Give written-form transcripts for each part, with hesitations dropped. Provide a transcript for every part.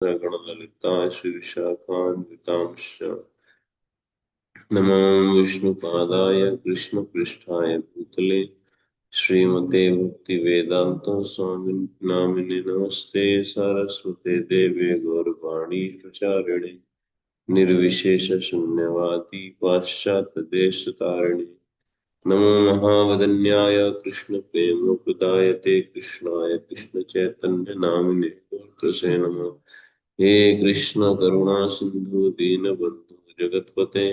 गणललिता श्रीविशाखान्वितांश्च नमो विष्णुपादाय कृष्णपृष्ठाय भूतले श्रीमते भक्तिवेदांत स्वामी नामिने नमस्ते सरस्वते देवे गौरवाणी प्रचारिणे निर्विशेष शून्यवादी पाश्चात्य देश तारिणे नमो महावदन्याय कृष्ण प्रेम प्रदायते कृष्णाय कृष्ण चैतन्य नामिने मूर्तसे नमः। हे कृष्ण करुणा सिंधु दीनबंधु जगतपते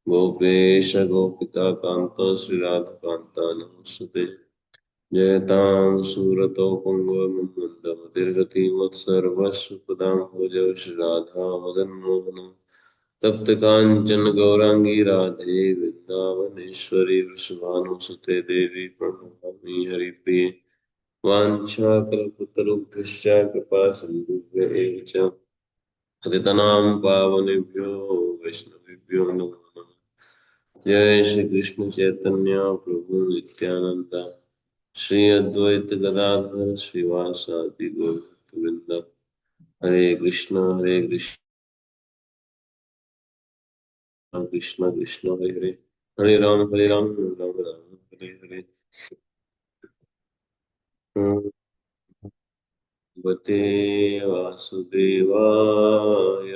गोपेश गोपिका कांत श्री राधा कांता नमस्ते। जयतां सूरतो पुंगवमंदमतिर्गति मत्सर्वस्व पदां भोज श्री राधा मदन मोहन तप्त कांचन गौरांगी राधे वृंदावनेश्वरी वृषभानुसुते देवी प्रणमामि हरिप्रिये वाञ्छाकल्पतरुभ्यश्च कृपा सिन्धुभ्य एव च पतितनां पावनेभ्यो वैष्णवेभ्यो नमो नमः। जय श्री कृष्ण चैतन्य प्रभु नित्यानंद श्री अद्वैत गदाधर श्रीवासादि गौरवृंद हरे कृष्ण कृष्ण कृष्ण हरे हरे हरे राम राम राम हरे हरे। भगवते वासुदेवाय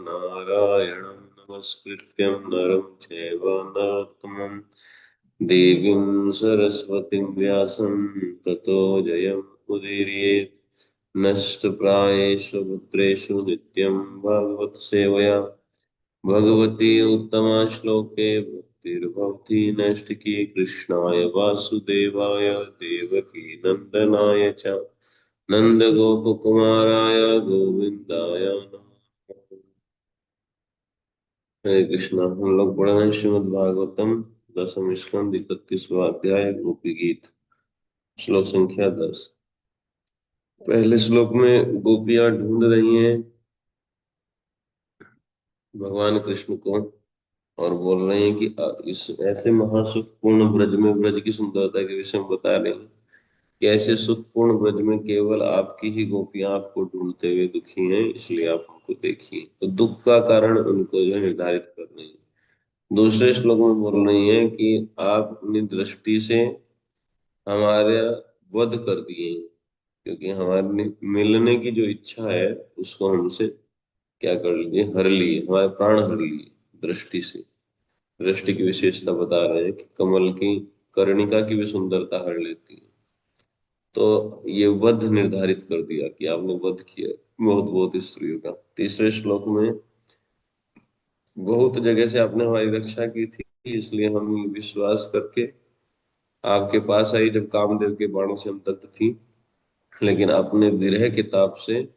नारायणं नमस्कृत्यं नरं चैव नरोत्तमं देवीं सरस्वतीं व्यासं ततो जयमुदीरयेत्। नष्टप्रायेषु पुत्रेषु नित्यं भागवत सेवया भगवती उत्तमा श्लोके भक्तिर्भवति नैष्ठिकी कृष्णाय वासुदेवाय देवकी नंदनाय च नंद गोप कुमाराय गोविंदाय नमः। हरे कृष्णा। हम लोग पढ़ रहे हैं श्रीमद् भागवतम दसम स्कंद 31वां अध्याय गोपी गीत श्लोक संख्या 10। पहले श्लोक में गोपियां ढूंढ रही हैं भगवान कृष्ण को और बोल रहे हैं कि इस ऐसे महासुखपूर्ण ब्रज में ब्रज की सुंदरता के विषय में बता रहे हैं कि ऐसे सुखपूर्ण ब्रज में केवल आपकी ही गोपियां आपको ढूंढते हुए दुखी हैं, इसलिए आप हमको देखिए। तो दुख का कारण उनको जो है निर्धारित कर रहे हैं। दूसरे श्लोक में बोल रही हैं कि आप अपनी दृष्टि से हमारे वध कर दिए हैं, क्योंकि हमारे मिलने की जो इच्छा है उसको हमसे क्या कर लिए, हर लिए, हमारे प्राण हर लिए दृष्टि से। दृष्टि की विशेषता बता रहे हैं कि कमल की कर्णिका की भी सुंदरता हर लेती है। तो ये वध निर्धारित कर दिया कि आपने वध किया बहुत बहुत स्त्रियों का। तीसरे श्लोक में बहुत जगह से आपने हमारी रक्षा की थी, इसलिए हम ये विश्वास करके आपके पास आई जब कामदेव के बाणों से हम दग्ध थी, लेकिन आपने विरह के ताप से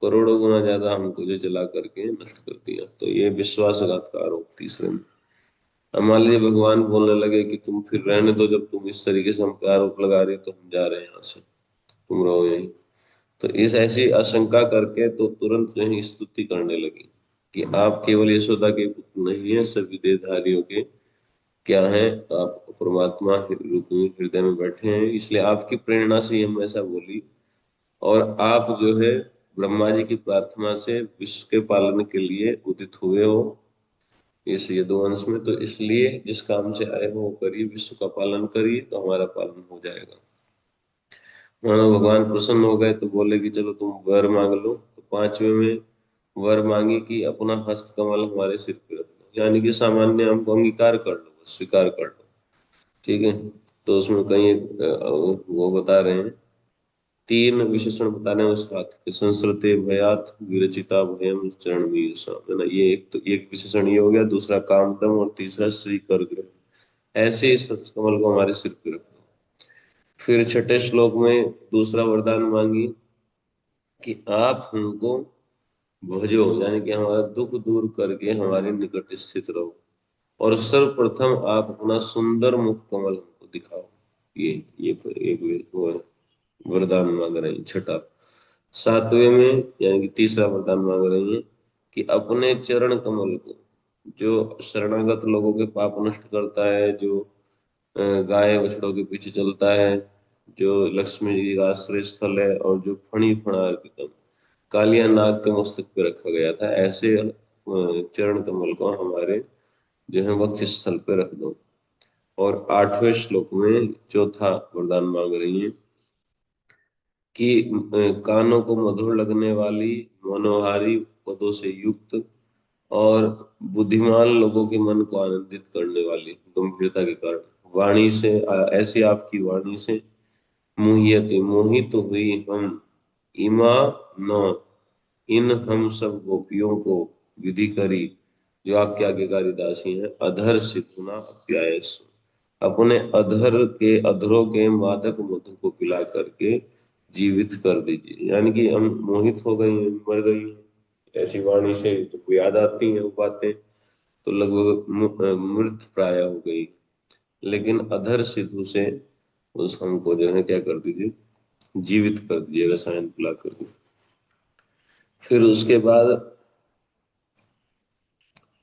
करोड़ों गुना ज्यादा हमको जो जला करके नष्ट कर दिया। तो ये विश्वासघात का आरोप तीसरे में। अब मान लीजिए भगवान बोलने लगे कि तुम फिर रहने दो, जब तुम इस तरीके से हम पे आरोप लगा रहे हो तो हम जा रहे हैं यहाँ से, तुम रहो यहीं। तो इस ऐसी आशंका करके तो तुरंत जो है स्तुति करने लगी कि आप केवल यशोदा के पुत्र नहीं है, सभी देहधारियों के क्या है, आप परमात्मा रूप में हृदय में बैठे हैं, इसलिए आपकी प्रेरणा से हम ऐसा बोली। और आप जो है ब्रह्मा जी की प्रार्थना से विश्व के पालन के लिए उदित हुए हो इस यदुवंश में, तो इसलिए जिस काम से आए हो वो करिए, विश्व का पालन करिए तो हमारा पालन हो जाएगा। मानो भगवान प्रसन्न हो गए तो बोले कि चलो तुम वर मांग लो। तो पांचवे में वर मांगी कि अपना हस्त कमल हमारे सिर पे रख दो, यानी कि सामान्य हमको अंगीकार कर लो, बस स्वीकार कर लो। ठीक है। तो उसमें कहीं वो बता रहे हैं, तीन विशेषण बता रहे हैं उस हाथ के, संसरते भयात विरचिता भयम चरण में है ना। ये एक तो एक विशेषण ये हो गया, दूसरा कामदम और तीसरा श्री कर ग्रह। ऐसे इस कमल को हमारे सिर पे रखो। फिर छठे श्लोक में दूसरा वरदान मांगी कि आप हमको भजो, यानी कि हमारा दुख दूर करके हमारे निकट स्थित रहो, और सर्वप्रथम आप अपना सुंदर मुख कमल हमको दिखाओ। ये एक वो है, वरदान मांग रहे हैं छठा। सातवें में यानी कि तीसरा वरदान मांग रही है कि अपने चरण कमल को, जो शरणागत लोगों के पाप नष्ट करता है, जो गाय बछड़ों के पीछे चलता है, जो लक्ष्मी जी का आश्रय स्थल है, और जो फणी फणार्पितम, कालिया नाग के मस्तक पे रखा गया था, ऐसे चरण कमल को हमारे जो है वक्ष स्थल पे रख दो। और 8वें श्लोक में चौथा वरदान मांग रही है कि कानों को मधुर लगने वाली, मनोहारी पदों से युक्त और बुद्धिमान लोगों के मन को आनंदित करने वाली गंभीरता के कारण वाणी से, ऐसी आपकी वाणी से मुह्यते मोहित तो हुई हम, इमा न, इन हम सब गोपियों को विधि करी, जो आपके आज्ञाकारी दासी हैं, अधर से पुनः अप्यायस, अपने अधर के अधरों के मादक मधु को पिला करके जीवित कर दीजिए। यानी कि हम मोहित हो गई हैं, मर गई हैं, ऐसी वाणी से तुमको याद आती हैं वो बातें, तो लगभग मृत प्राय हो गई, लेकिन अधर सिद्धू से उस हमको जो है क्या कर दीजिए, जीवित कर दीजिए रसायन पिला करके। फिर उसके बाद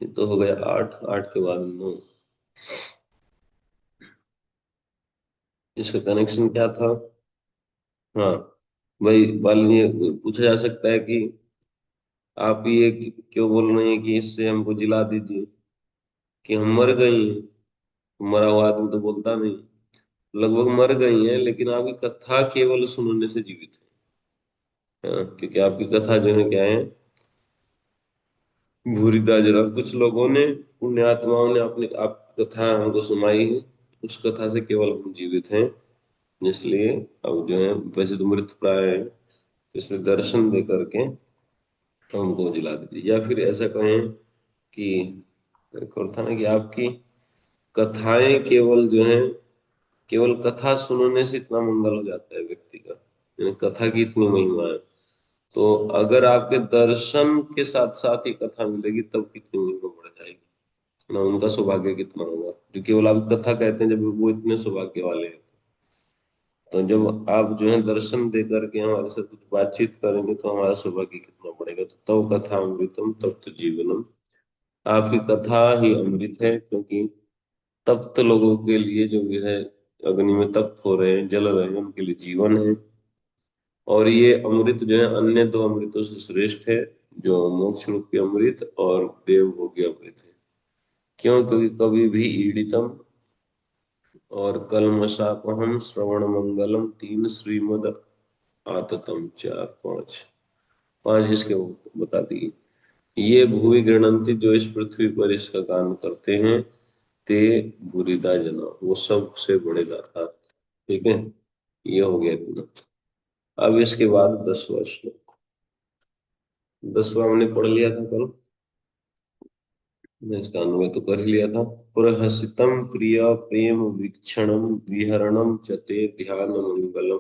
ये तो हो गया 8, 8 के बाद 9। इसका कनेक्शन क्या था? हाँ, भाई वाल्मीकि पूछा जा सकता है कि आप ये क्यों बोल रहे हैं कि इससे हमको जिला दीजिए, कि हम मर गई हैं। मरा हुआ आदमी तो बोलता नहीं, लगभग मर गई हैं, लेकिन आपकी कथा केवल सुनने से जीवित है। हाँ, क्योंकि आपकी कथा जो है क्या है, भूरिदा जरा कुछ लोगों ने, पुण्य आत्माओं ने अपनी आप कथा हमको सुनाई है, उस कथा से केवल हम जीवित हैं। इसलिए अब जो है वैसे तो मृत प्राय है, इसमें दर्शन दे करके हमको जिला दीजिए। या फिर ऐसा कहें कि एक और था ना कि आपकी कथाएं केवल जो है, केवल कथा सुनने से इतना मंगल हो जाता है व्यक्ति का, यानी कथा की इतनी महिमा है। तो अगर आपके दर्शन के साथ साथ ही कथा मिलेगी तब कितनी महिमा बढ़ जाएगी ना, उनका सौभाग्य कितना होगा जो केवल आप कथा कहते हैं, जब वो इतने सौभाग्य वाले हैं। तो जब आप जो है दर्शन दे करके हमारे साथ कुछ बातचीत करेंगे तो हमारा सौभाग्य कितना बढ़ेगा। तो तव कथा अमृतम तब तो जीवनम, आपकी कथा ही अमृत है, क्योंकि तप्त लोगों के लिए जो भी है, अग्नि में तप्त हो रहे हैं, जल रहे हैं, उनके लिए जीवन है। और ये अमृत जो है अन्य दो अमृतों से श्रेष्ठ है, जो मोक्ष रूपी अमृत और देवभोगी अमृत है। क्यों? क्योंकि कभी भी ईडितम और कलमशापहम श्रवण मंगलम 3 श्रीमद आततम 4 5, 5 इसके वो बता दिए। ये भूवि गृणंती, जो इस पृथ्वी पर इसका काम करते हैं, ते बुरीदा जना, वो सबसे बड़े दाता। ठीक है, ये हो गया इतना। अब इसके बाद 10वां श्लोक। 10वां हमने पढ़ लिया था कल, मैं इसका अन्वय तो कर ही लिया था। पुरहसितम प्रिय प्रेम वीक्षणम विहरणम चते ध्यान मंगलम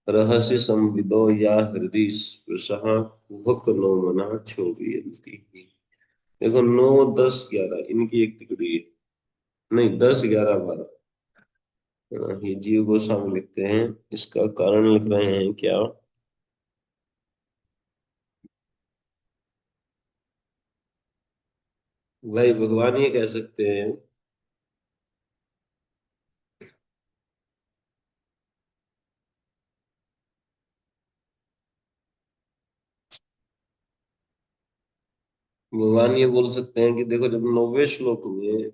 रहस्य संविदो या हृदय स्पृशः कुहक नो मना क्षोभयन्ति। देखो 9, 10, 11 इनकी एक तिकड़ी है। नहीं, 10, 11, 12। ये जीव गोस्वामी लिखते हैं, इसका कारण लिख रहे हैं क्या? भाई भगवान ये कह सकते हैं, भगवान ये बोल सकते हैं कि देखो, जब 9वें श्लोक में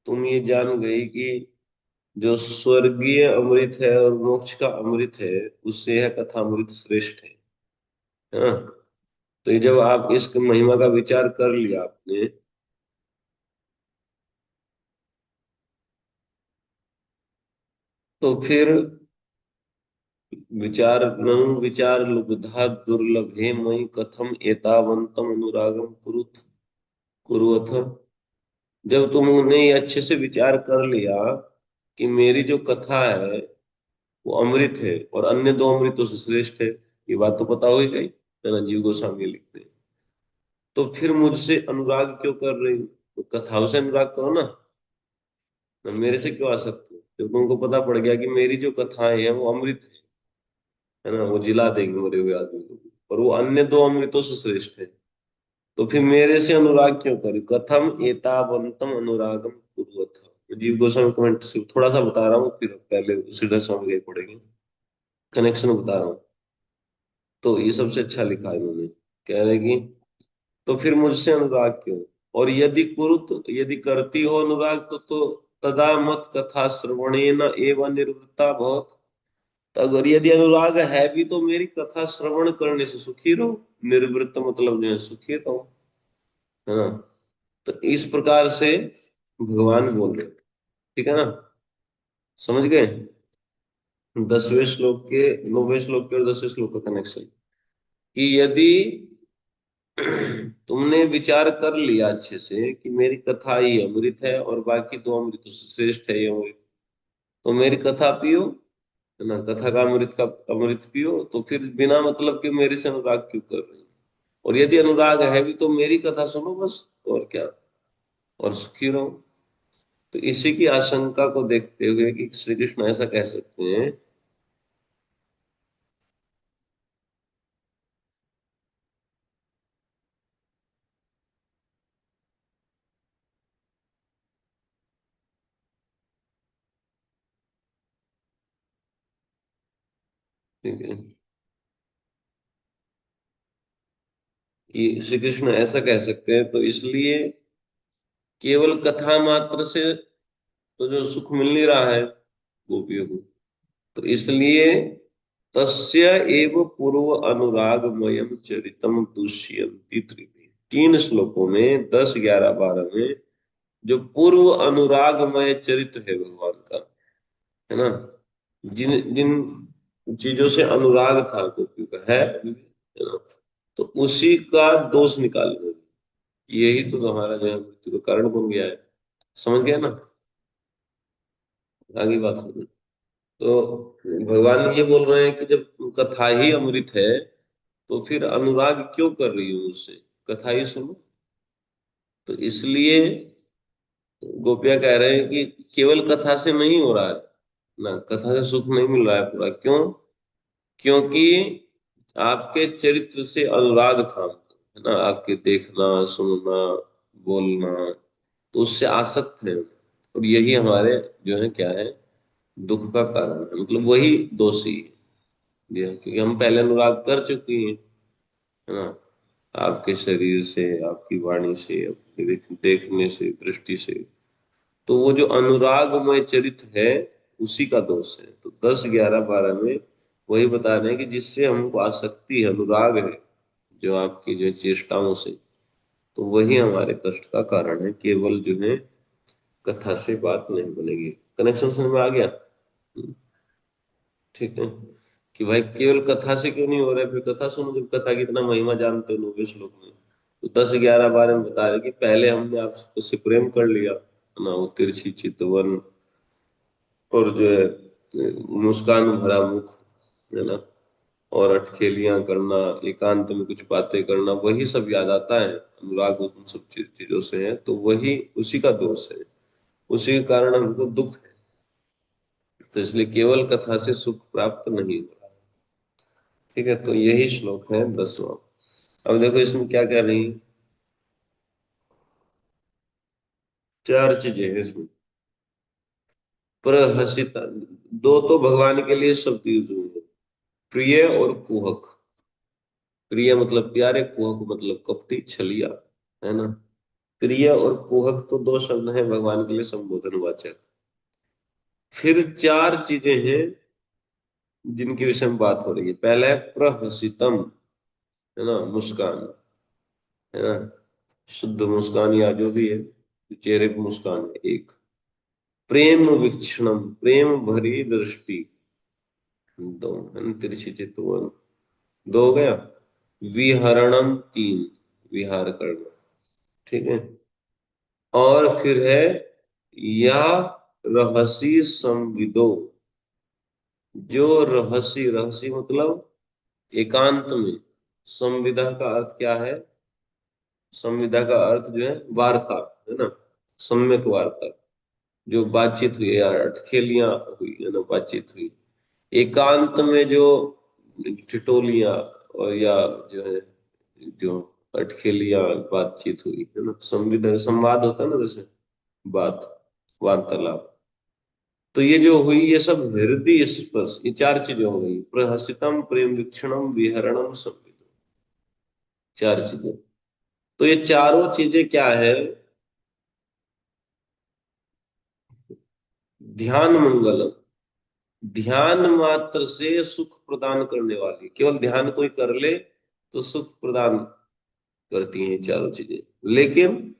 तुम ये जान गई कि जो स्वर्गीय अमृत है और मोक्ष का अमृत है, उससे यह कथा अमृत श्रेष्ठ है। हाँ, तो ये जब आप इस महिमा का विचार कर लिया आपने, तो फिर विचार ननु विचार लुब्धा दुर्लभे मयि कथम एतावंतम अनुरागम कुरुअथ। जब तुमने ये अच्छे से विचार कर लिया कि मेरी जो कथा है वो अमृत है और अन्य दो अमृतों से श्रेष्ठ है, ये बात तो पता हो ही गई है ना, जीव गोस्वामी लिखते हैं। तो फिर मुझसे अनुराग क्यों कर रही हो? तो कथाओं से अनुराग करो ना मेरे से क्यों आसक्त हो? जब तुमको पता पड़ गया कि मेरी जो कथाएं हैं वो अमृत है ना, वो जिला देंगे मरे हुए आदमी को भी, और वो अन्य दो अमृतों से श्रेष्ठ है, तो फिर मेरे से अनुराग क्यों करी? कथम एतावंतम अनुरागम कुर्वथ। जीव गोस्वामी कमेंट से थोड़ा सा बता रहा हूँ, फिर पहले सीधा समझ गए पड़ेंगे, कनेक्शन बता रहा हूँ। तो ये सबसे अच्छा लिखा है इन्होंने। कह रहे कि तो फिर मुझसे अनुराग क्यों, और यदि कुरुत यदि करती हो अनुराग तो तदा मत कथा श्रवणेन एवं निवृत्ता बहुत। तो अगर यदि अनुराग है भी तो मेरी कथा श्रवण करने से सुखी रहो। निर्वृत्त मतलब जो है सुखी रहो, है ना। तो इस प्रकार से भगवान बोल रहे हैं। ठीक है ना, समझ गए। 10वें श्लोक के 9वें श्लोक के और 10वें श्लोक का कनेक्शन, कि यदि तुमने विचार कर लिया अच्छे से कि मेरी कथा ही अमृत है और बाकी दो अमृत से श्रेष्ठ है ये अमृत, तो मेरी कथा पियो, है ना, कथा का अमृत पियो। तो फिर बिना मतलब के मेरे से अनुराग क्यों कर रहे हो। और यदि अनुराग है भी तो मेरी कथा सुनो बस, और क्या, और सुखी रहो। तो इसी की आशंका को देखते हुए कि श्री कृष्ण ऐसा कह सकते हैं। ठीक है, कि श्री कृष्ण ऐसा कह सकते हैं तो इसलिए केवल कथा मात्र से तो जो सुख मिल नहीं रहा है गोपियों को, तो इसलिए तस्य एव पूर्व अनुरागमयम चरितम दुष्यन्ति त्रिभी। 3 श्लोकों में 10, 11, 12 में जो पूर्व अनुरागमय चरित्र है भगवान का, है ना, जिन जिन चीजों से अनुराग था गोपियों का है ना, तो उसी का दोष निकालना, यही तो हमारा जो है मृत्यु का कारण बन गया है। समझ गया ना, आगे बात सुनो। तो भगवान ये बोल रहे हैं कि जब कथा ही अमृत है तो फिर अनुराग क्यों कर रही हो उससे, कथा ही सुनो। तो इसलिए गोपियां कह रहे हैं कि केवल कथा से नहीं हो रहा है ना, कथा से सुख नहीं मिल रहा है पूरा। क्यों? क्योंकि आपके चरित्र से अनुराग था हमको, है ना, आपके देखना, सुनना, बोलना, तो उससे आसक्त है। और यही हमारे जो है क्या है, दुख का कारण है, मतलब वही दोषी है। जी हाँ, क्योंकि हम पहले अनुराग कर चुके हैं, है ना, आपके शरीर से, आपकी वाणी से, आपके देखने से, दृष्टि से। तो वो जो अनुरागमय चरित्र है उसी का दोष है। तो 10, 11, 12 में वही बता रहे हैं कि जिससे हमको आसक्ति है, अनुराग है, जो आपकी जो चेष्टाओं से, तो वही हमारे कष्ट का कारण है। केवल जो है कथा से बात नहीं बनेगी। कनेक्शन समझ में आ गया? ठीक है, कि भाई केवल कथा से क्यों नहीं हो रहा है, फिर कथा सुनो जब कथा की इतना महिमा जानते हो 9वें श्लोक में। तो 10, 11, 12 में बता रहे कि पहले हमने आपको से प्रेम कर लिया, है ना, वो तिरछी चितवन और जो है मुस्कान भरा मुख, है ना, और अटखेलियां करना, एकांत में कुछ बातें करना, वही सब याद आता है। अनुराग उन सब चीजों से है, तो वही उसी का दोष है, उसी के कारण हमको दुख है। तो इसलिए केवल कथा से सुख प्राप्त नहीं हो। ठीक है, तो यही श्लोक है 10वां। अब देखो इसमें क्या कह रही है, 4 चीजें हैं इसमें। प्रहसिता, दो तो भगवान के लिए शब्द यूज हुए हैं, प्रिय और कुहक। प्रिय मतलब प्यारे, कुहक मतलब कपटी, छलिया, है ना। प्रिय और कुहक तो 2 शब्द हैं भगवान के लिए संबोधन वाचक। फिर 4 चीजें हैं जिनके विषय में बात हो रही है। पहला है प्रहसितम, है ना, मुस्कान, है ना, शुद्ध मुस्कान या जो भी है, चेहरे पे मुस्कान है एक। प्रेम वीक्षणम, प्रेम भरी दृष्टि, दो, है ना, तिरछी चितवन, 2 हो गया। विहरणम, 3, विहार करना। ठीक है, और फिर है या रहसी संविदो, जो रहसी, रहसी मतलब एकांत में। संविदा का अर्थ क्या है? संविदा का अर्थ जो है वार्ता, है ना, सम्यक वार्ता, जो बातचीत हुई या अटखेलियां हुई, है ना, बातचीत हुई एकांत में, जो ठिठोलियां और या जो है जो अटखेलियां बातचीत हुई, है ना, संविदा संवाद होता है ना, जैसे बात, वार्तालाप। तो ये जो हुई ये सब हृदय स्पर्श, ये चार चीजें हो गई, प्रहसितम, प्रेम वीक्षणम, विहरणम, संविदो, चार चीजें। तो ये चारों चीजें क्या है? ध्यान मंगलम, ध्यान मात्र से सुख प्रदान करने वाली, केवल ध्यान कोई कर ले तो सुख प्रदान करती हैं ये चारों चीजें। लेकिन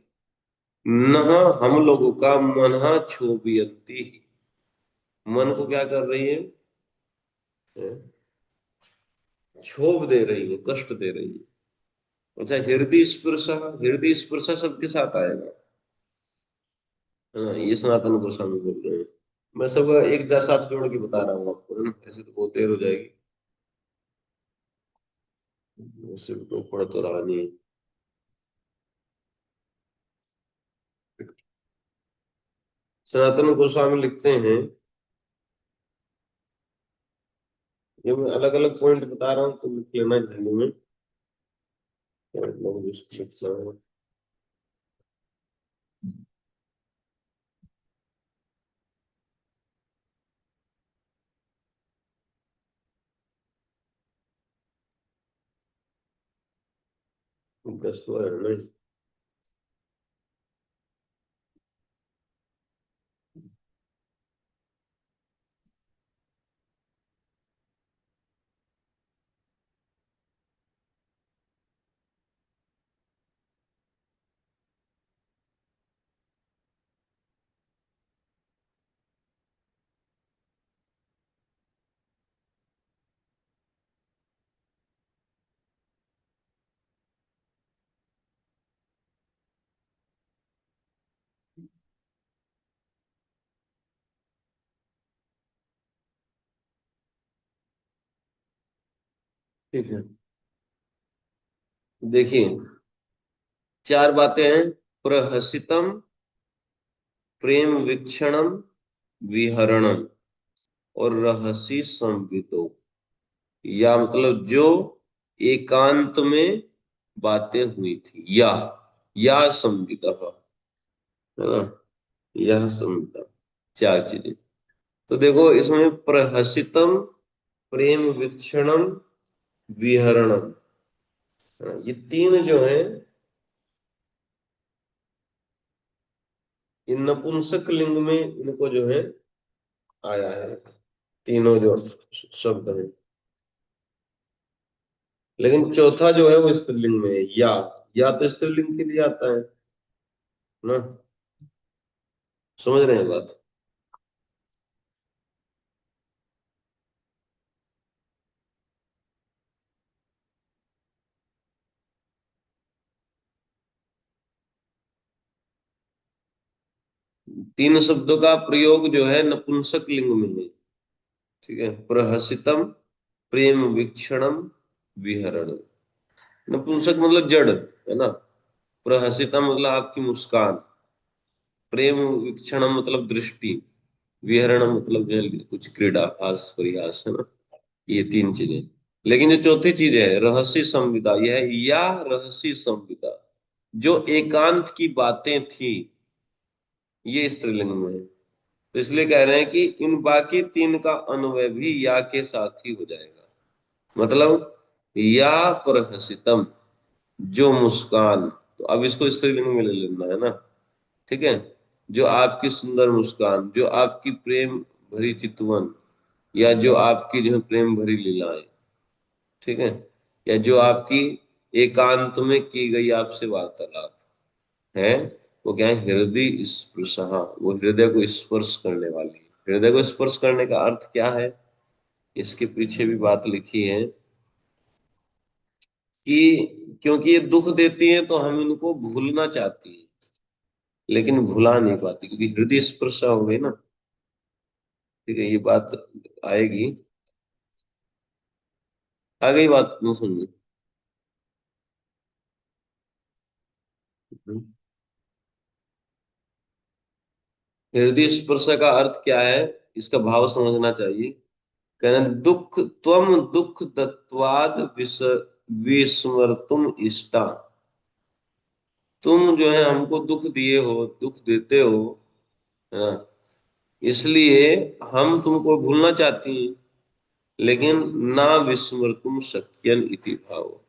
न हम लोगों का मन क्षोभयंती, मन को क्या कर रही है? क्षोभ दे रही है, कष्ट दे रही है। अच्छा, हृदय स्पर्श, हृदय स्पर्श सबके साथ आएगा, है ना? ये सनातन गोस्वामी बोल रहे हैं। मैं सब एक साथ जोड़ के बता रहा हूँ आपको, है ना? ऐसे तो बहुत देर हो जाएगी, उससे तो पढ़ तो रहा नहीं। सनातन गोस्वामी लिखते हैं, ये मैं अलग अलग पॉइंट बता रहा हूँ तो लिख लेना जल्दी में, क्या मतलब जिसको लिखना है। दस तो है ना? ठीक है, देखिए, चार बातें हैं। प्रहसितम, प्रेम वीक्षणम, विहरणम, और रहसी संविदो। या मतलब जो एकांत में बातें हुई थी, या संविदा, है ना? यह संविदा, चार चीजें। तो देखो इसमें प्रहसितम, प्रेम वीक्षणम, विहरणम, ये तीन जो है, इन नपुंसक लिंग में इनको जो है आया है, तीनों जो शब्द है। लेकिन चौथा जो है वो स्त्रीलिंग में है, या तो स्त्रीलिंग के लिए आता है ना? समझ रहे हैं बात? तीन शब्दों का प्रयोग जो है नपुंसक लिंग में है। ठीक है, प्रहसितम, प्रेम वीक्षणम, विहरणम। नपुंसक मतलब जड़, है ना? प्रहसितम मतलब आपकी मुस्कान, प्रेम वीक्षणम मतलब दृष्टि, विहरणम मतलब जो है कुछ क्रीड़ा, हास परिहास, है ना? ये तीन चीजें। लेकिन जो चौथी चीज है रहस्य संविदा, यह है या रहस्य संविदा, जो एकांत की बातें थी, ये स्त्रीलिंग में है। तो इसलिए कह रहे हैं कि इन बाकी तीन का अन्वय भी या के साथ ही हो जाएगा। मतलब या प्रहसितम, जो मुस्कान, तो अब इसको स्त्रीलिंग में ले लेना है ना? ठीक है, जो आपकी सुंदर मुस्कान, जो आपकी प्रेम भरी चितवन, या जो आपकी जो है प्रेम भरी लीलाएं, ठीक है, या जो आपकी एकांत में की गई आपसे वार्तालाप है, वो क्या है? हृदय स्पर्श, वो हृदय को स्पर्श करने वाली है। हृदय को स्पर्श करने का अर्थ क्या है? इसके पीछे भी बात लिखी है कि क्योंकि ये दुख देती है तो हम इनको भूलना चाहती हैं, लेकिन भुला नहीं पाती, क्योंकि हृदय स्पर्श हो गई ना। ठीक है, ये बात आएगी, आ गई बात में सुन। हृदय स्पर्श का अर्थ क्या है? इसका भाव समझना चाहिए। कहना दुख, त्वम दुख दत्वाद विस्मर्तुम इष्टा, तुम जो है हमको दुख दिए हो, दुख देते हो, है ना? इसलिए हम तुमको भूलना चाहती हैं, लेकिन ना विस्मर्तुम शक्यन इति भाव।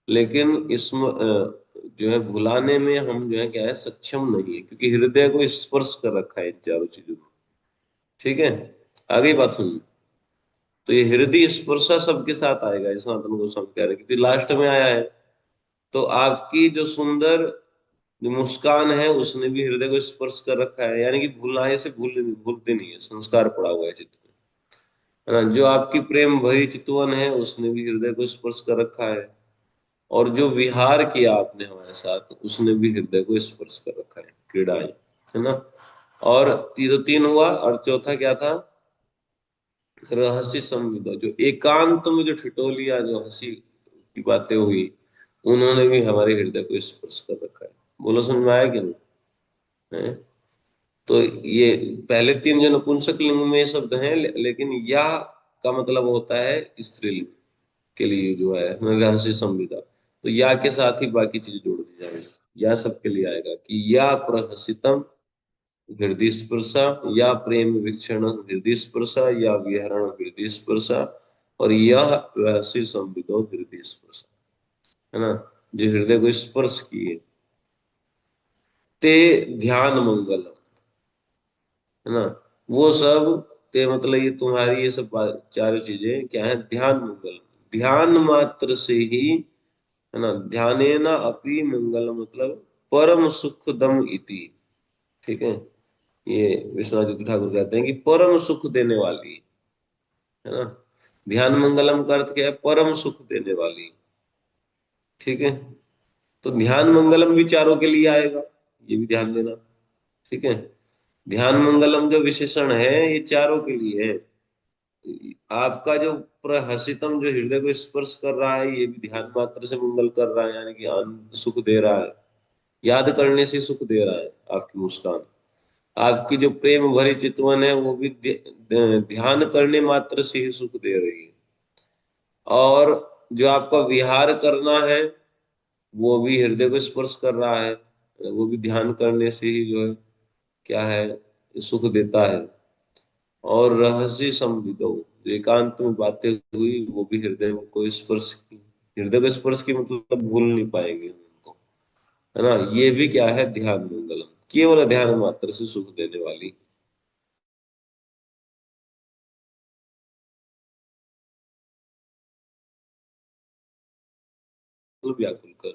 लेकिन जो है भुलाने में हम जो है क्या है सक्षम नहीं है, क्योंकि हृदय को स्पर्श कर रखा है इन चारों चीजों में। ठीक है, आगे बात सुनिए। तो ये हृदय स्पर्शा सबके साथ आएगा, इस सनातन गोस्वामी कह रहे हैं, क्योंकि लास्ट में आया है। तो आपकी जो सुंदर जो मुस्कान है उसने भी हृदय को स्पर्श कर रखा है, यानी कि भूलना से भूलते नहीं है, संस्कार पड़ा हुआ है चित्त में, है ना। जो आपकी प्रेम भरी चितवन है उसने भी हृदय को स्पर्श कर रखा है। और जो विहार किया आपने हमारे साथ उसने भी हृदय को स्पर्श कर रखा है, क्रीड़ाएं, है ना। और ये तो तीन हुआ, और चौथा क्या था? रहस्य संविदा, जो एकांत में जो ठिठोलिया जो हंसी की बातें हुई, उन्होंने भी हमारे हृदय को स्पर्श कर रखा है। बोलो, समझ में आया कि नहीं? है? तो ये पहले तीन जो नपुंसक लिंग में शब्द हैं, लेकिन यह का मतलब होता है स्त्रीलिंग के लिए जो है रहस्य संविदा। तो या के साथ ही बाकी चीज जोड़ दी जाएगी, या सबके लिए आएगा कि या प्रहसितम हृदय स्पर्शा, या प्रेम वीक्षण हृदय स्पर्शा, या विहरण हृदय स्पर्शा, और यह रहस्य संविदो हृदय स्पर्शा, है ना। जो हृदय को स्पर्श किए, ते ध्यान मंगल, है ना। वो सब ते मतलब ये तुम्हारी ये सब चारों चीजें क्या है? ध्यान मंगल, ध्यान मात्र से ही, है ना। ध्याने न अपि मंगल मतलब परम सुखदम इति। ठीक है, ये विश्वनाथ जी ठाकुर कहते हैं कि परम सुख देने वाली, है ना। ध्यान मंगलम का अर्थ क्या है? परम सुख देने वाली। ठीक है, तो ध्यान मंगलम भी चारों के लिए आएगा, ये भी ध्यान देना। ठीक है, ध्यान मंगलम जो विशेषण है ये चारों के लिए है। आपका जो प्रहसितम जो हृदय को स्पर्श कर रहा है, ये भी ध्यान मात्र से मंगल कर रहा है, यानी कि सुख दे रहा है, याद करने से सुख दे रहा है आपकी मुस्कान। आपकी जो प्रेम भरी चितवन है वो भी ध्यान करने मात्र से ही सुख दे रही है। और जो आपका विहार करना है वो भी हृदय को स्पर्श कर रहा है, वो भी ध्यान करने से ही जो है क्या है सुख देता है। और रहस्य संविदो, जो एकांत में बातें हुई वो भी हृदय को स्पर्श की। हृदय को स्पर्श की मतलब भूल नहीं पाएंगे हम उनको, है ना। ये भी क्या है? ध्यान मंगलम, केवल ध्यान मात्र से सुख देने वाली। व्याकुल कर,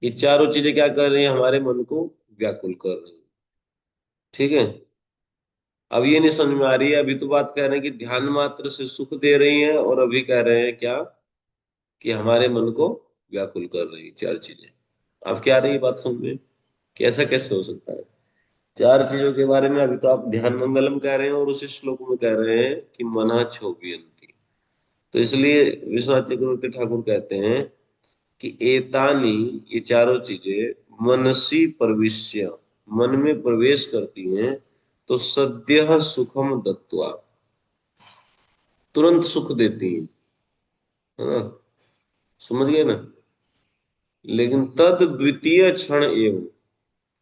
ये चारों चीजें क्या कर रही हैं? हमारे मन को व्याकुल कर रही हैं। ठीक है, अब ये नहीं समझ में आ रही है, अभी तो बात कह रहे हैं कि ध्यान मात्र से सुख दे रही हैं, और अभी कह रहे हैं क्या? कि हमारे मन को व्याकुल कर रही है चार चीजें। अब क्या आ रही है बात समझ में? कि ऐसा कैसे हो सकता है? चार चीजों के बारे में अभी तो आप ध्यान मंगलम कह रहे हैं, और उसी श्लोक में कह रहे हैं कि मना क्षोभियंती। तो इसलिए विश्वनाथ चक्रवर्ती ठाकुर कहते हैं कि एतानी, ये चारों चीजें मनसी प्रविश्य, मन में प्रवेश करती हैं, तो सद्य सुखम दत्वा, तुरंत सुख देती हैं, है ना। समझ गए ना? लेकिन तद द्वितीय क्षण एवं,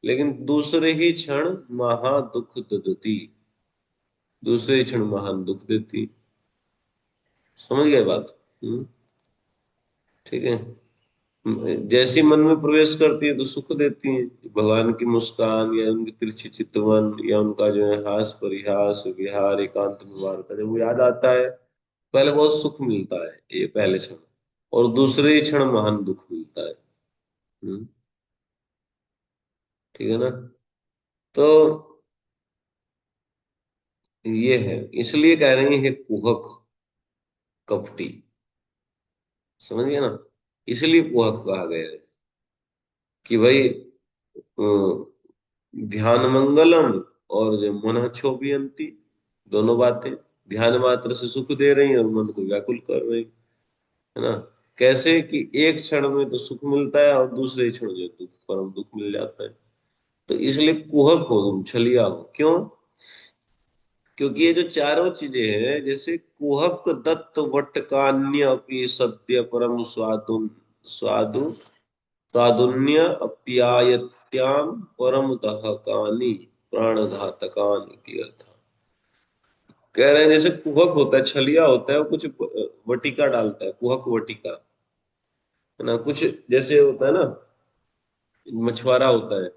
लेकिन दूसरे ही क्षण महा दुख ददती, दूसरे ही क्षण महान दुख देती। समझ गए बात? ठीक है, जैसी मन में प्रवेश करती है तो सुख देती है, भगवान की मुस्कान या उनकी तिरछी चितवन या उनका जो है हास परिहास विहार एकांत में वार्ता, जब वो याद आता है पहले बहुत सुख मिलता है ये पहले क्षण, और दूसरे ही क्षण महान दुख मिलता है। हम्म, ठीक है ना। तो ये है, इसलिए कह रही है कुहक, कपटी। समझ गए ना? इसलिए कुहक कहा गया है कि भाई ध्यान मंगलम और जो मन क्षोभियंती, दोनों बातें ध्यान मात्र से सुख दे रही हैं और मन को व्याकुल कर रही, है ना। कैसे कि एक क्षण में तो सुख मिलता है और दूसरे क्षण जो दुख परम दुख मिल जाता है। तो इसलिए कुहक हो तुम, छलिया हो क्यों? क्योंकि ये जो चारों चीजें हैं, जैसे कुहक दत्त वटकान्य अपि सत्य परम स्वादु स्वादु साधुन्य अप्यायत्याम परम दहकानि प्राणघातकान की अर्थ। कह रहे हैं जैसे कुहक होता है, छलिया होता है, वो कुछ वटिका डालता है, कुहक वटिका, है ना, कुछ जैसे होता है ना, मछुआरा होता है,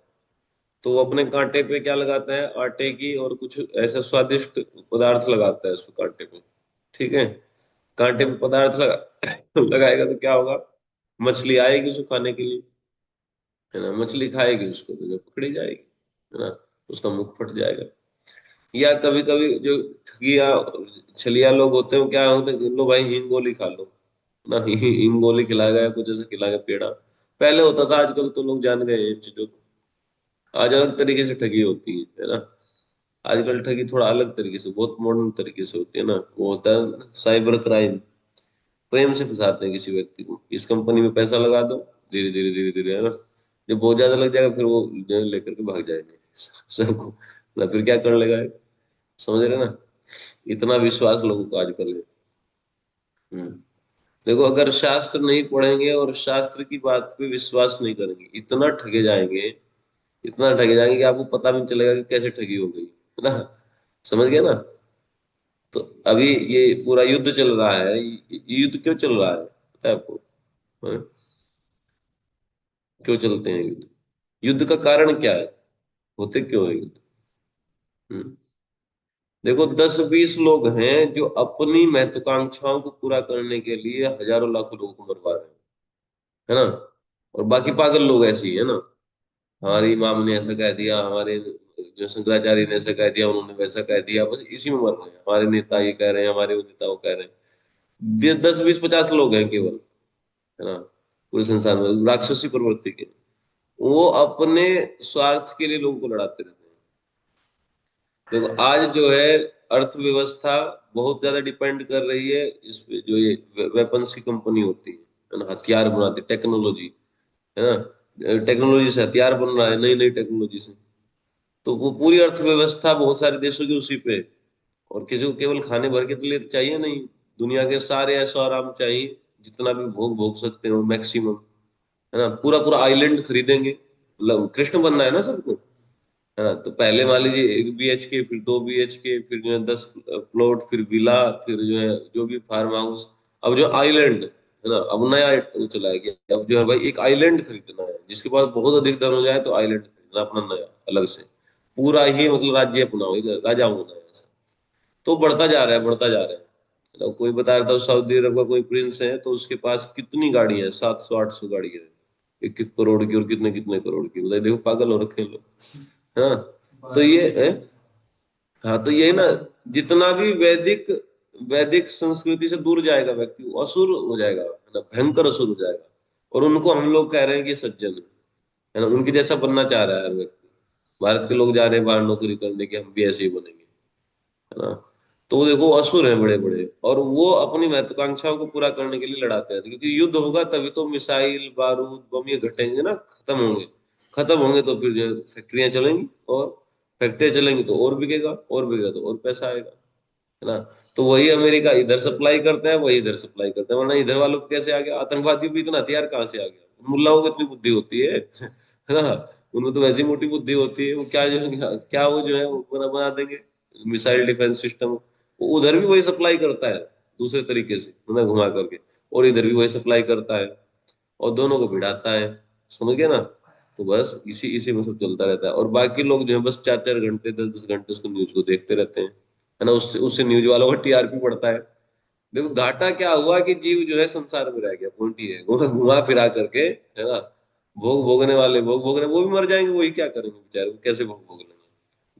तो वो अपने कांटे पे क्या लगाता है, आटे की और कुछ ऐसा स्वादिष्ट पदार्थ लगाता है उस कांटे पे। ठीक है, कांटे पे पदार्थ लगाएगा तो क्या होगा, मछली आएगी उसको खाने के लिए, है ना, मछली खाएगी उसको तो जब पकड़ी जाएगी, है ना, उसका मुख फट जाएगा। या कभी कभी जो ठगिया छलिया लोग होते हैं, वो क्या होते हैं, लो भाई हींग गोली खा लो ना, हींग गोली खिलाएगा या कुछ ऐसा खिलाएगा पेड़ा, पहले होता था, आजकल तो लोग जान गए हैं इन चीजों को। आज अलग तरीके से ठगी होती है ना, आजकल ठगी थोड़ा अलग तरीके से, बहुत मॉडर्न तरीके से होती है ना, वो होता है साइबर क्राइम, प्रेम से फंसाते हैं किसी व्यक्ति को, इस कंपनी में पैसा लगा दो, धीरे धीरे धीरे धीरे, है ना, जब बहुत ज्यादा लग जाएगा फिर वो जो है लेकर के भाग जाएंगे सबको, ना फिर क्या कर लेगा ये? समझ रहे ना, इतना विश्वास लोगों को आजकल है। हम्म। देखो, अगर शास्त्र नहीं पढ़ेंगे और शास्त्र की बात पे विश्वास नहीं करेंगे, इतना ठगे जाएंगे, इतना ठगे जाएंगे कि आपको पता भी नहीं चलेगा कि कैसे ठगी हो गई, है ना, समझ गए ना। तो अभी ये पूरा युद्ध चल रहा है, ये युद्ध क्यों चल रहा है पता है आपको? हाँ? क्यों चलते हैं युद्ध, युद्ध का कारण क्या है, होते क्यों है युद्ध? हम्म। देखो, 10-20 लोग हैं जो अपनी महत्वाकांक्षाओं को पूरा करने के लिए हजारों लाखों लोगों को मरवा रहे हैं, है ना, और बाकी पागल लोग ऐसे ही है ना, हमारे इमाम ने ऐसा कह दिया, हमारे जो शंकराचार्य ने ऐसा कह दिया, उन्होंने वैसा कह दिया, बस इसी में मर रहे हैं, हमारे नेता ये कह रहे हैं, हमारे वो नेता वो कह रहे हैं, 10-20-50 लोग हैं केवल, है ना, पूरे संसार में राक्षसी प्रवृत्ति के, वो अपने स्वार्थ के लिए लोगों को लड़ाते रहते हैं। देखो, आज जो है अर्थव्यवस्था बहुत ज्यादा डिपेंड कर रही है इस पे, जो ये वेपन्स की कंपनी होती है ना, हथियार बनाती टेक्नोलॉजी, है ना, टेक्नोलॉजी से हथियार बन रहा है, नई नई टेक्नोलॉजी से, तो वो पूरी अर्थव्यवस्था बहुत सारे देशों की उसी पे है। और किसी को केवल खाने भर के लिए तो चाहिए नहीं, दुनिया के सारे ऐशो आराम चाहिए, जितना भी भोग भोग सकते हो मैक्सिमम, है ना, पूरा पूरा आइलैंड खरीदेंगे, मतलब कृष्ण बनना है ना सबको, है ना, तो पहले मान लीजिए 1 BHK, फिर 2 BHK, फिर जो है 10 प्लॉट, फिर विला, फिर जो है जो भी फार्म हाउस, अब जो आइलैंड, है ना, अब नया वो चला गया, अब जो है भाई एक आइलैंड खरीदना है, जिसके पास बहुत अधिक धन हो जाए तो आइलैंड खरीदना अपना नया अलग से, पूरा ही मतलब राज्य अपना हो, एक राजा होना है ऐसा। तो बढ़ता जा रहा है, बढ़ता जा रहा है। मतलब कोई बता रहा था सऊदी अरब का कोई प्रिंस है, तो उसके पास कितनी गाड़ियां हैं, 700-800 गाड़ियां हैं, 1-1 करोड़ की और कितने कितने करोड़ की, मतलब देखो पागल हो रखे हैं लोग, हाँ। तो ये है, हाँ, तो ये ना, जितना भी वैदिक वैदिक संस्कृति से दूर जाएगा व्यक्ति, वो असुर हो जाएगा, है ना, भयंकर असुर हो जाएगा। और उनको हम लोग कह रहे हैं कि सज्जन है ना, उनके जैसा बनना चाह रहा है हर व्यक्ति, भारत के लोग जा रहे हैं बाहर नौकरी करने के, हम भी ऐसे ही बनेंगे, है ना। तो वो देखो असुर हैं बड़े बड़े, और वो अपनी महत्वाकांक्षाओं को पूरा करने के लिए लड़ाते हैं, क्योंकि युद्ध होगा तभी तो मिसाइल बारूद बम ये घटेंगे ना, खत्म होंगे, खत्म होंगे तो फिर जो है फैक्ट्रियां चलेंगी, और फैक्ट्रियां चलेंगी तो और बिकेगा तो और पैसा आएगा, है ना। तो वही अमेरिका इधर सप्लाई करता है, वही इधर सप्लाई करता है, वरना इधर वालों को कैसे आ गया, आतंकवादियों भी इतना हथियार कहाँ से आ गया, मुल्लाओं को इतनी बुद्धि होती है ना, उनमें तो वैसी मोटी बुद्धि होती है, वो क्या जो क्या वो जो है वो बना बना देंगे मिसाइल डिफेंस सिस्टम, वो उधर भी वही सप्लाई करता है दूसरे तरीके से, उन्हें घुमा करके, और इधर भी वही सप्लाई करता है, और दोनों को भिड़ाता है, समझ गए ना। तो बस इसी इसी में सब चलता रहता है, और बाकी लोग जो है बस 4-4 घंटे 10-10 घंटे उसको न्यूज को देखते रहते हैं, है ना, उससे उससे न्यूज वालों का टीआरपी बढ़ता है। देखो घाटा क्या हुआ कि जीव जो है संसार में रह गया, पॉइंट ये है, घुमा फिरा करके, है ना, भोग भोगने वाले भोग भोग रहे, वो भी मर जाएंगे, वही क्या करेंगे बेचारे, वो कैसे भोग भोग लेंगे,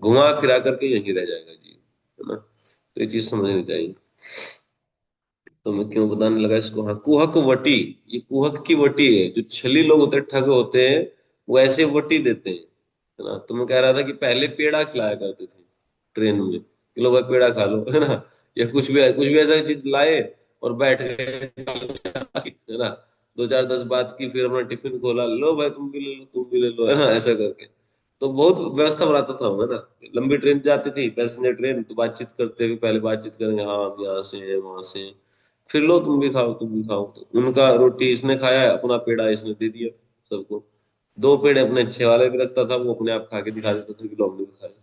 घुमा फिरा करके यहीं रह जाएगा जीव, है ना। तो ये चीज समझनी चाहिए। तो मैं क्यों बताने लगा इसको, हाँ, कुहक वटी, ये कुहक की वटी है, जो छली लोग होते हैं, ठग होते हैं, वो ऐसे वटी देते हैं, है ना। तो मैं कह रहा था कि पहले पेड़ा खिलाया करते थे ट्रेन में, कि लो भाई पेड़ा खा लो, है ना, या कुछ भी ऐसा चीज लाए और बैठ गए, है ना, 2-4-10 बात की, फिर अपना टिफिन खोला, लो भाई तुम भी ले लो, तुम भी ले लो, है ना, ऐसा करके। तो बहुत व्यवस्था बनाता था, है ना, लंबी ट्रेन जाती थी, पैसेंजर ट्रेन, तो बातचीत करते हुए पहले बातचीत करेंगे, हाँ हम यहाँ से हैं वहां से हैं। फिर लो तुम भी खाओ, तुम भी खाओ, तो उनका रोटी इसने खाया, अपना पेड़ा इसने दे दिया सबको, 2 पेड़े अपने अच्छे वाले भी रखता था, वो अपने आप खा के दिखा देता था कि लो हमने भी खाया।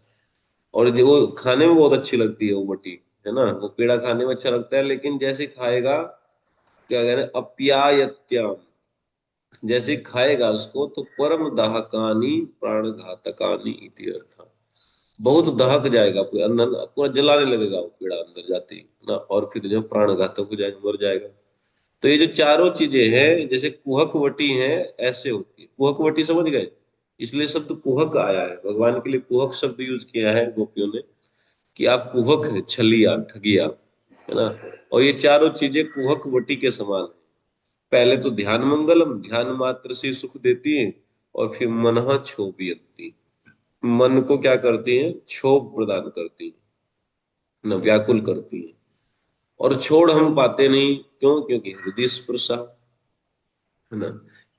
और वो खाने में बहुत अच्छी लगती है वो बटी, है ना, वो पेड़ा खाने में अच्छा लगता है, लेकिन जैसे खाएगा, क्या कह रहे हैं, अप्यायत्याम, जैसे खाएगा उसको तो परम दाहकानी प्राणघातकानी इति अर्थ। बहुत दहक जाएगा, पूरा अंदर पूरा जलाने लगेगा वो पेड़ा अंदर जाते ही ना, और फिर जो प्राणघातक हो जाएगा, मर जाएगा। तो ये जो चारों चीजें हैं, जैसे कुहक वटी है, ऐसे होती है। कुहक वटी समझ गए? इसलिए शब्द कुहक आया है, भगवान के लिए कुहक शब्द यूज किया है गोपियों ने, कि आप कुहक है, छलिया ठगिया, है ना। और ये चारों चीजें कुहक वटी के समान है। पहले तो ध्यान मंगलम, ध्यान मात्र से सुख देती है, और फिर मनः क्षोभयंती, मन को क्या करती है, क्षोभ प्रदान करती है, न व्याकुल करती है। और छोड़ हम पाते नहीं, क्यों? क्योंकि हृदय स्पर्शा, है ना,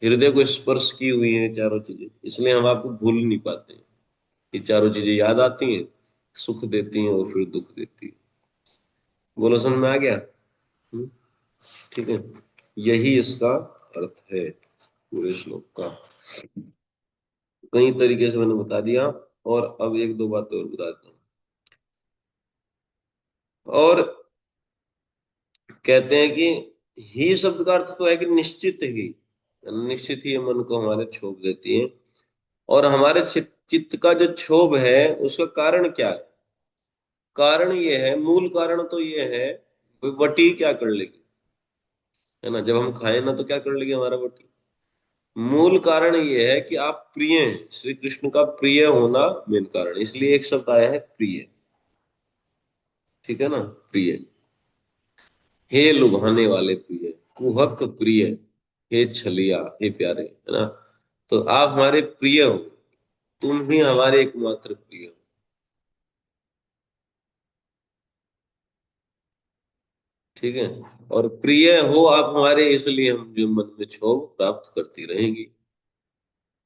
हृदय को स्पर्श की हुई है चारों चीजें, इसलिए हम आपको भूल नहीं पाते हैं। ये चारों चीजें याद आती हैं, सुख देती हैं और फिर दुख देती है। बोलो, समझ में आ गया? हम्म, ठीक है। यही इसका अर्थ है पूरे श्लोक का। कई तरीके से मैंने बता दिया, और अब एक दो बातें और बता देता हूँ। और कहते हैं कि ही शब्द का अर्थ तो है कि निश्चित ही, निश्चित ही ये मन को हमारे क्षोभ देती है। और हमारे चित्त का जो क्षोभ है, उसका कारण क्या है? कारण ये है, मूल कारण तो ये है, वटी क्या कर लेगी, है ना, जब हम खाएं ना तो क्या कर लेगी हमारा वटी। मूल कारण ये है कि आप प्रिय हैं, श्री कृष्ण का प्रिय होना मेन कारण, इसलिए एक शब्द आया है प्रिय। ठीक है ना, प्रिय, हे लुभाने वाले प्रिय, कुहक प्रिय, हे छलिया, हे प्यारे, है ना। तो आप हमारे प्रिय हो, तुम ही हमारे एकमात्र प्रिय हो। ठीक है, और प्रिय हो आप हमारे, इसलिए हम जो मन में क्षोभ प्राप्त करती रहेंगी,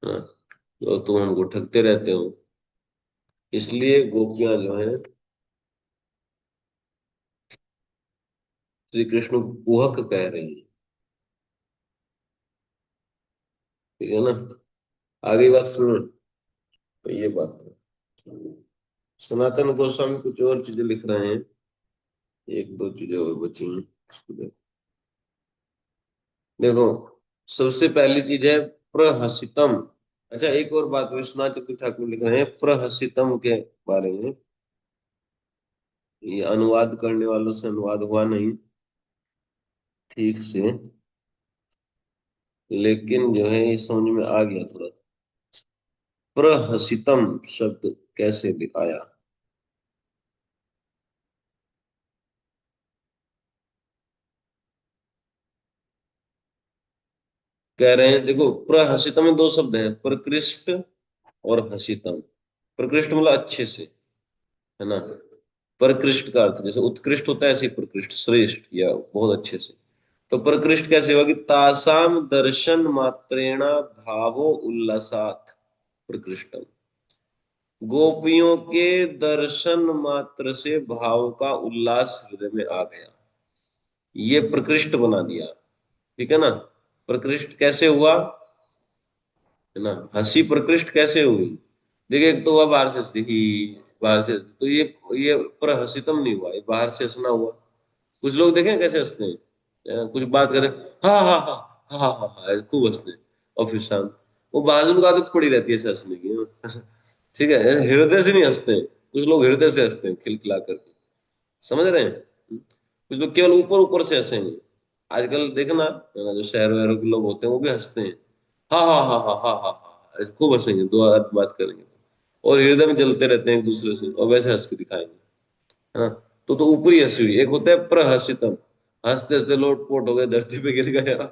है ना। तो तुम हमको ठगते रहते हो, इसलिए गोपियां जो है श्री कृष्ण को कुहक कह रही है। ठीक है ना, आगे बात सुनो। तो ये बात है। सनातन गोस्वामी कुछ और चीजें लिख रहे हैं, एक दो चीजें और बची हैं, उसको देखो। देखो, सबसे पहली चीज है प्रहसितम। अच्छा, एक और बात, विश्वनाथ चक्रवर्ती ठाकुर लिख रहे हैं प्रहसितम के बारे में। ये अनुवाद करने वालों से अनुवाद हुआ नहीं ठीक से, लेकिन जो है ये समझ में आ गया थोड़ा। प्रहसितम शब्द कैसे दिखाया? कह रहे हैं, देखो, प्रहसितम में दो शब्द हैं, प्रकृष्ट और हसितम। प्रकृष्ट मतलब अच्छे से, है ना। प्रकृष्ट का अर्थ जैसे उत्कृष्ट होता है, ऐसे ही प्रकृष्ट श्रेष्ठ या बहुत अच्छे से। तो प्रकृष्ट कैसे होगा कि तासाम दर्शन मात्रेणा भावो उल्लासात प्रकृष्टम, गोपियों के दर्शन मात्र से भाव का उल्लास हृदय में आ गया, ये प्रकृष्ट बना दिया। ठीक है ना। प्रकृष्ट कैसे हुआ, है ना, हंसी प्रकृष्ट कैसे हुई? देखिए, एक तो हुआ बाहर से हंसी ही, बाहर से हंसी। तो ये प्रहसितम नहीं हुआ, ये बाहर से हंसना हुआ। कुछ लोग देखें कैसे हंसते हैं, कुछ बात करते हैं, हाँ हाँ हाँ हाँ हाँ हाँ हाँ, खूब हंसते हैं, और फिर शांत। वो बाजू में आदत पड़ी रहती है ऐसे हंसने की। ठीक है, हृदय से नहीं हंसते हैं। कुछ लोग हृदय से हंसते हैं खिलखिला करके, समझ रहे हैं। कुछ लोग केवल ऊपर ऊपर से हंसेंगे। आजकल देखना, है ना, जो शहर वहरों के लोग होते हैं वो भी हंसते हैं, हाँ हाँ हाँ हाँ हाँ हाँ हाँ, ऐसे खूब हंसेंगे, दो बात करेंगे, और हृदय में जलते रहते हैं एक दूसरे से, और वैसे हंस के दिखाएंगे, है ना। तो ऊपरी हंसी हुई, एक होता है प्रहसितम, हंसते हंसते लोटपोट हो गए, धरती पे गिर गया।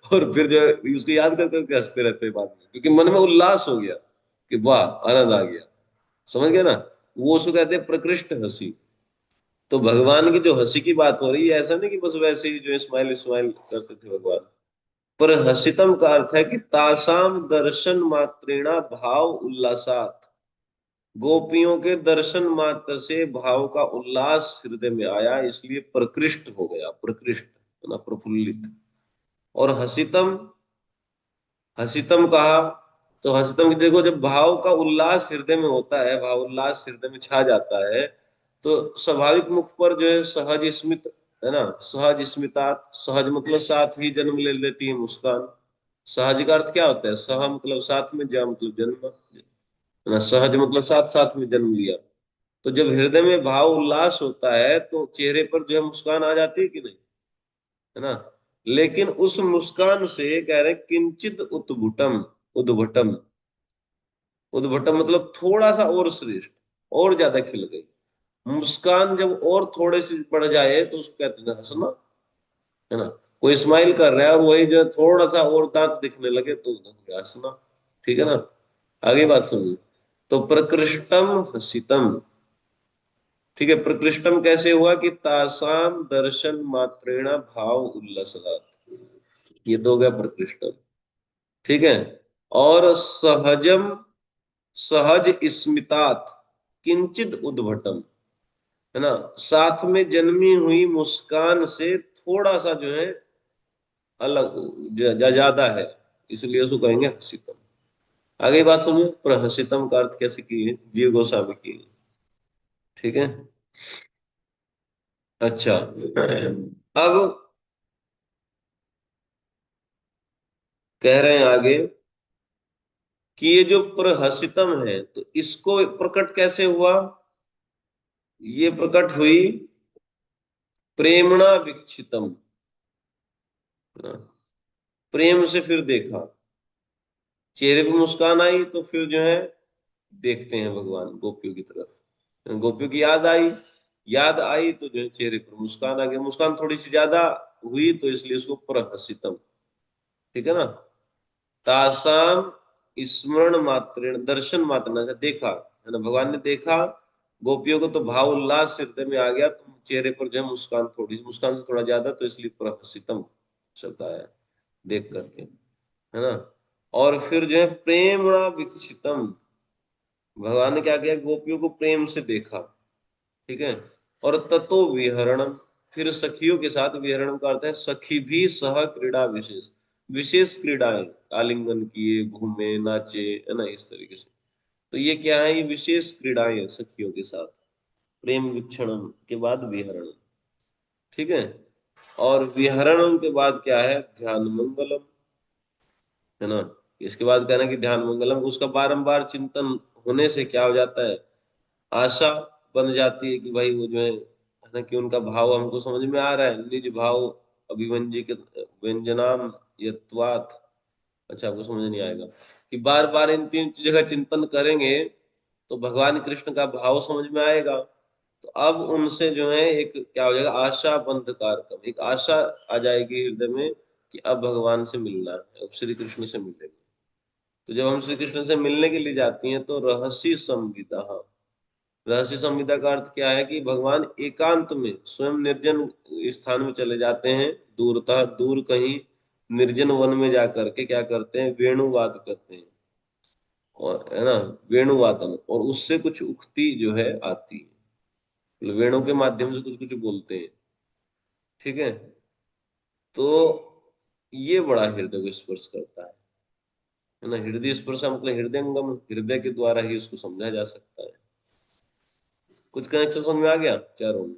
और फिर जो है उसको याद कर करके हंसते रहते हैं बाद में, क्योंकि मन में उल्लास हो गया कि वाह, आनंद आ गया। समझ गए ना, वो उसको कहते हैं प्रकृष्ट हंसी। तो भगवान की जो हंसी की बात हो रही है, ऐसा नहीं कि बस वैसे ही जो स्माइल स्माइल करते थे भगवान। पर हसितम का अर्थ है कि तासाम दर्शन मात्रेणा भाव उल्लासात, गोपियों के दर्शन मात्र से भाव का उल्लास हृदय में आया, इसलिए प्रकृष्ट हो गया, प्रकृष्ट, है ना, प्रफुल्लित। और हसितम, हसितम कहा, तो हसितम की देखो, जब भाव का उल्लास हृदय में होता है, भाव उल्लास हृदय में छा जाता है, तो स्वाभाविक मुख पर जो है सहज स्मित, है ना, सहज स्मितात, सहज मतलब साथ ही जन्म ले लेती है मुस्कान। सहज का अर्थ क्या होता है? सह मतलब साथ में, जा मतलब जन्म, है ना, सहज मतलब साथ साथ में जन्म लिया। तो जब हृदय में भाव उल्लास होता है तो चेहरे पर जो है मुस्कान आ जाती है कि नहीं, है ना। लेकिन उस मुस्कान से कह रहे हैं किंचित उद्भुटम, उद्भटम, उद्भटम मतलब थोड़ा सा और श्रेष्ठ, और ज्यादा खिल गई। मुस्कान जब और थोड़े से बढ़ जाए तो उसको कहते हैं हंसना, है ना। कोई स्माइल कर रहा है और वही जो है थोड़ा सा और दांत दिखने लगे तो हंसना। ठीक है ना। आगे बात समझो। तो प्रकृष्टम हसितम, ठीक है, प्रकृष्टम कैसे हुआ कि तासाम दर्शन मात्रेण भाव उल्लसनात्, ये तो हो गया प्रकृष्टम। ठीक है। और सहजम, सहज स्मितात किंचित उद्भटम, है ना, साथ में जन्मी हुई मुस्कान से थोड़ा सा जो है अलग, ज्यादा है, इसलिए उसको कहेंगे हसितम। आगे बात समझो, प्रहसितम का अर्थ कैसे किए, जीव गोस्वामी की। ठीक है। अच्छा, अब कह रहे हैं आगे कि ये जो प्रहसितम है तो इसको प्रकट कैसे हुआ? ये प्रकट हुई प्रेमणा विक्षितम, प्रेम से फिर देखा, चेहरे पे मुस्कान आई तो फिर जो है देखते हैं भगवान गोपियों की तरफ, गोपियों की याद आई, याद आई तो जो है चेहरे पर मुस्कान आ गई, मुस्कान थोड़ी सी ज्यादा हुई तो इसलिए उसको प्रहसितम। ठीक है ना। तासाम स्मरण मात्रेण, दर्शन मात्र देखा, है ना, भगवान ने देखा गोपियों को तो भाव उल्लास हृदय में आ गया, तो चेहरे पर जो है मुस्कान, थोड़ी मुस्कान से थोड़ा ज्यादा, तो इसलिए प्रहसितम शब्द आया देख करके, है ना। और फिर जो है प्रेम विक्षितम, भगवान ने क्या किया, गोपियों को प्रेम से देखा। ठीक है। और ततो विहरणम, फिर सखियों के साथ विहरण का अर्थ है सखी भी सह क्रीड़ा विशेष, विशेष क्रीड़ाएं, आलिंगन किए, घूमे, नाचे, है ना, इस तरीके से। तो ये क्या है, ये विशेष क्रीड़ाएं हैं सखियों के साथ। प्रेम विक्षणम के बाद विहरण। ठीक है। और विहरणम के बाद क्या है, ध्यान मंगलम, है ना। इसके बाद कहना कि ध्यान मंगलम, उसका बारंबार चिंतन होने से क्या हो जाता है, आशा बन जाती है कि भाई वो जो है ना, कि उनका भाव हमको समझ में आ रहा है, निज भाव अभिव्यंजी के व्यंजनाम यत्वात। अच्छा, आपको समझ नहीं आएगा कि बार बार इन तीन जगह चिंतन करेंगे तो भगवान कृष्ण का भाव समझ में आएगा। तो अब उनसे जो है एक क्या हो जाएगा, आशा बंध कारकम, एक आशा आ जाएगी हृदय में कि अब भगवान से मिलना है, अब श्री कृष्ण से मिलेंगे। तो जब हम श्री कृष्ण से मिलने के लिए जाती हैं तो रहस्य संविदा, रहस्य संविदा का अर्थ क्या है कि भगवान एकांत में स्वयं निर्जन स्थान में चले जाते हैं, दूरतः दूर कहीं निर्जन वन में जाकर के क्या करते हैं, वेणुवाद करते हैं, और है ना, वेणुवादन, और उससे कुछ उक्ति जो है आती है, मतलब वेणु के माध्यम से कुछ कुछ बोलते हैं। ठीक है। तो ये बड़ा हृदय को स्पर्श करता है ना, हृदय स्पर्श मतलब हृदयंगम, हृदय के द्वारा ही उसको समझा जा सकता है। कुछ कनेक्शन समझ में आ गया चारों में?